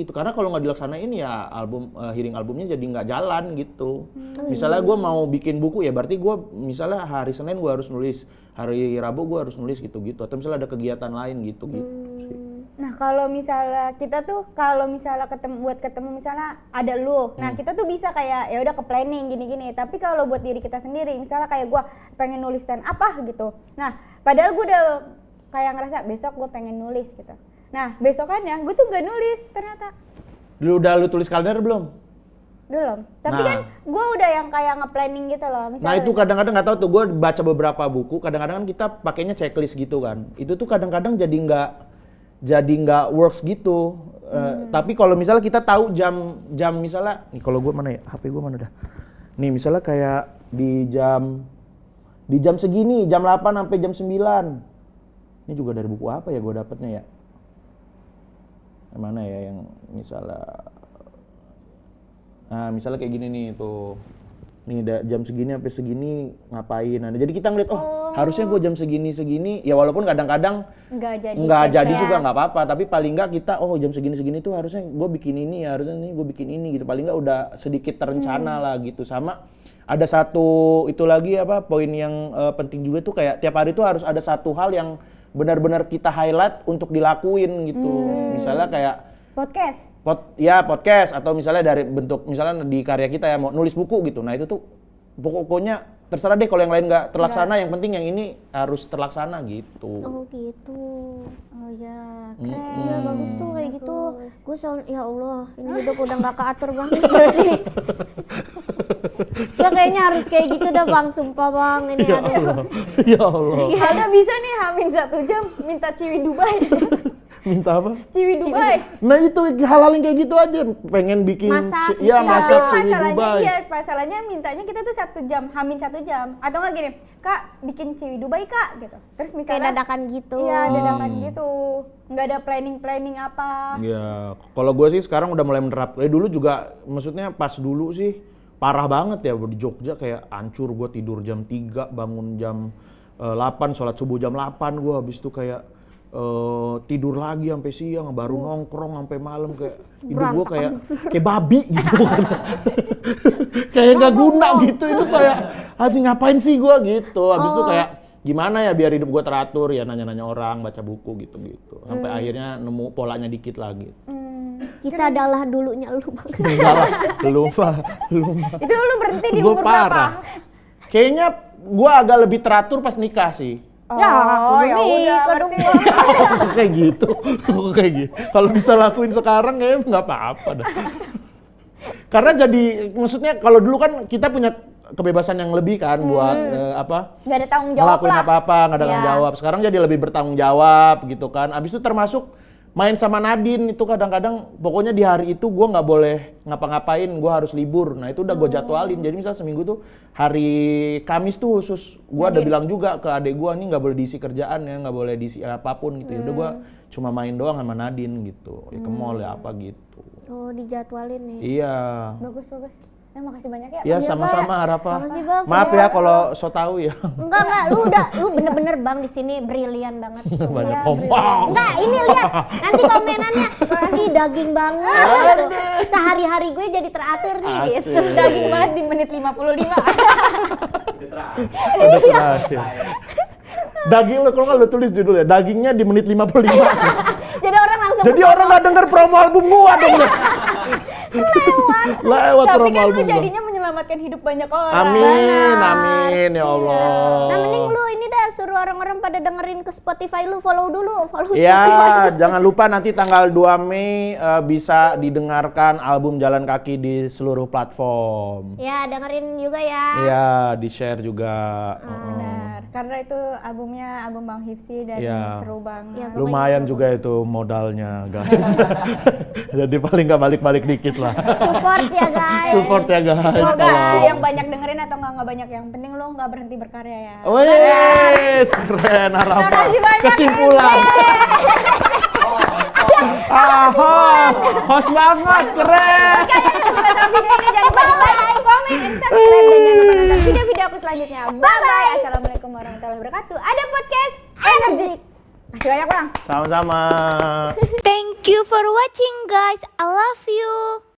gitu. Karena kalau nggak dilaksanain ya hearing albumnya jadi nggak jalan gitu. Misalnya gua mau bikin buku ya berarti gua misalnya hari Senin gua harus nulis, hari Rabu gua harus nulis gitu-gitu. Atau misalnya ada kegiatan lain gitu sih. Nah kalau misalnya kita tuh ketemu misalnya ada lu, nah kita tuh bisa kayak ya udah ke planning gini-gini. Tapi kalau buat diri kita sendiri, misalnya kayak gue pengen nulis stand apa gitu. Nah padahal gue udah kayak ngerasa besok gue pengen nulis gitu. Nah besokannya gue tuh gak nulis ternyata. Lu tulis kalender belum? Belum. Tapi kan gue udah yang kayak nge-planning gitu loh. Misalnya Nah itu kadang-kadang nggak tahu tuh, gue baca beberapa buku, kadang-kadang kan kita pakainya checklist gitu kan. Itu tuh kadang-kadang jadi nggak works gitu. Tapi kalau misalnya kita tahu jam misalnya, nih kalau gue mana ya, HP gue mana dah. Nih misalnya kayak di jam segini, jam 8 sampai jam 9. Ini juga dari buku apa ya gue dapetnya ya? Yang mana ya yang misalnya, nah misalnya kayak gini nih tuh. Nih jam segini sampai segini ngapain. Nah, jadi kita ngeliat harusnya gue jam segini ya walaupun kadang-kadang nggak jadi juga nggak apa-apa, tapi paling nggak kita jam segini tuh harusnya gue bikin ini ya, harusnya nih gue bikin ini gitu. Paling nggak udah sedikit terencana lah gitu. Sama ada satu itu lagi poin yang penting juga tuh kayak tiap hari tuh harus ada satu hal yang benar-benar kita highlight untuk dilakuin gitu. Misalnya kayak podcast. Podcast atau misalnya dari bentuk misalnya di karya kita ya mau nulis buku gitu. Nah itu tuh pokoknya terserah deh kalau yang lain nggak terlaksana, yang penting yang ini harus terlaksana gitu. Oh gitu. Oh ya, keren. Ya bagus tuh kayak gitu. Gue ya Allah, ini hidup udah nggak keatur banget berarti. Ya kayaknya harus kayak gitu dah Bang, sumpah Bang. Ini Ya Allah. Ada bisa nih hamin 1 jam minta ciwi Dubai. Minta apa? Ciwi Dubai. Nah itu hal-hal yang kayak gitu aja, pengen bikin masak ciwi Dubai. Iya, masalahnya mintanya kita tuh 1 jam, hamin 1 jam. Atau nggak gini, Kak bikin ciwi Dubai Kak gitu. Terus misalnya kayak dadakan gitu. Iya, dadakan gitu. Nggak ada planning apa. Iya, kalau gue sih sekarang udah mulai menerapkan. Dulu juga, maksudnya pas dulu sih parah banget ya di Jogja, kayak hancur. Gue tidur jam 3, bangun jam 8, sholat subuh jam 8. Gue habis itu kayak tidur lagi sampai siang, baru nongkrong sampai malam, kayak hidup gue kayak babi gitu. Kayak nggak guna gitu, itu kayak ngapain sih gue gitu. Habis itu kayak gimana ya biar hidup gue teratur, ya nanya-nanya orang, baca buku gitu sampai akhirnya nemu polanya dikit lagi. Kita adalah dulunya lu Bang. Enggak lah, belum. Itu lu berhenti di Gua umur parah. berapa? Kayaknya gue agak lebih teratur pas nikah sih. Ya udah berarti. Kayak gitu. Kalau bisa lakuin sekarang kayaknya nggak apa-apa dah. Karena jadi, maksudnya kalau dulu kan kita punya kebebasan yang lebih kan buat Nggak ada tanggung jawab ngelakuin lah. apa-apa, nggak ada tanggung jawab. Sekarang jadi lebih bertanggung jawab gitu kan. Abis itu termasuk main sama Nadine itu kadang-kadang, pokoknya di hari itu gue nggak boleh ngapa-ngapain, gue harus libur. Nah itu udah gue jadwalin. Jadi misal seminggu tuh hari Kamis tuh khusus, gue ada bilang juga ke adek gue, nih nggak boleh diisi kerjaan ya, nggak boleh diisi apapun gitu. Udah gue cuma main doang sama Nadine gitu, ya ke mall ya apa gitu. Oh dijadwalin nih. Iya. Bagus. Makasih banyak ya. Iya sama-sama Harafa. Makasih, Bang. Maaf ya kalau so tahu ya. Enggak, lu bener-bener Bang di sini brilian banget. Banyak kompang. Enggak, ini lihat nanti komenannya, ih daging banget gitu. Sehari-hari gue jadi teratur nih gitu. Asik. Daging banget di menit 55. Udah terakhir. Daging lo, kalau nggak lo tulis judulnya, dagingnya di menit 55. Jadi orang langsung Jadi orang nggak denger promo album gua dong. Lewat Tapi promo kan lu album gua. jadinya menyelamatkan hidup banyak orang. Amin ya Allah. Nah mending lu ini dah suruh orang-orang pada dengerin ke Spotify lu, follow Spotify. Ya, jangan lupa nanti tanggal 2 Mei bisa didengarkan album Jalan Kaki di seluruh platform. Ya dengerin juga ya. Iya, di-share juga. Benar. Karena itu album Bang Hifsi dan Iya. seru banget. Ya, Lumayan juga itu modalnya, guys. Jadi paling nggak balik-balik dikit lah. Support ya guys. Support ya guys. Semoga tolong. yang banyak dengerin atau nggak banyak, yang penting lu nggak berhenti berkarya ya. Wes, keren Harapan. Makasih banyak, Kesimpulan. Host banget, keren. Kalian yang suka sama video ini jangan lupa like, komen, dan subscribe, dan jangan lupa nonton video-video aku selanjutnya. Bye bye. Assalamualaikum. Assalamualaikum warahmatullahi wabarakatuh. Ada podcast Energik. Masih banyak bang. Sama-sama. Thank you for watching guys. I love you.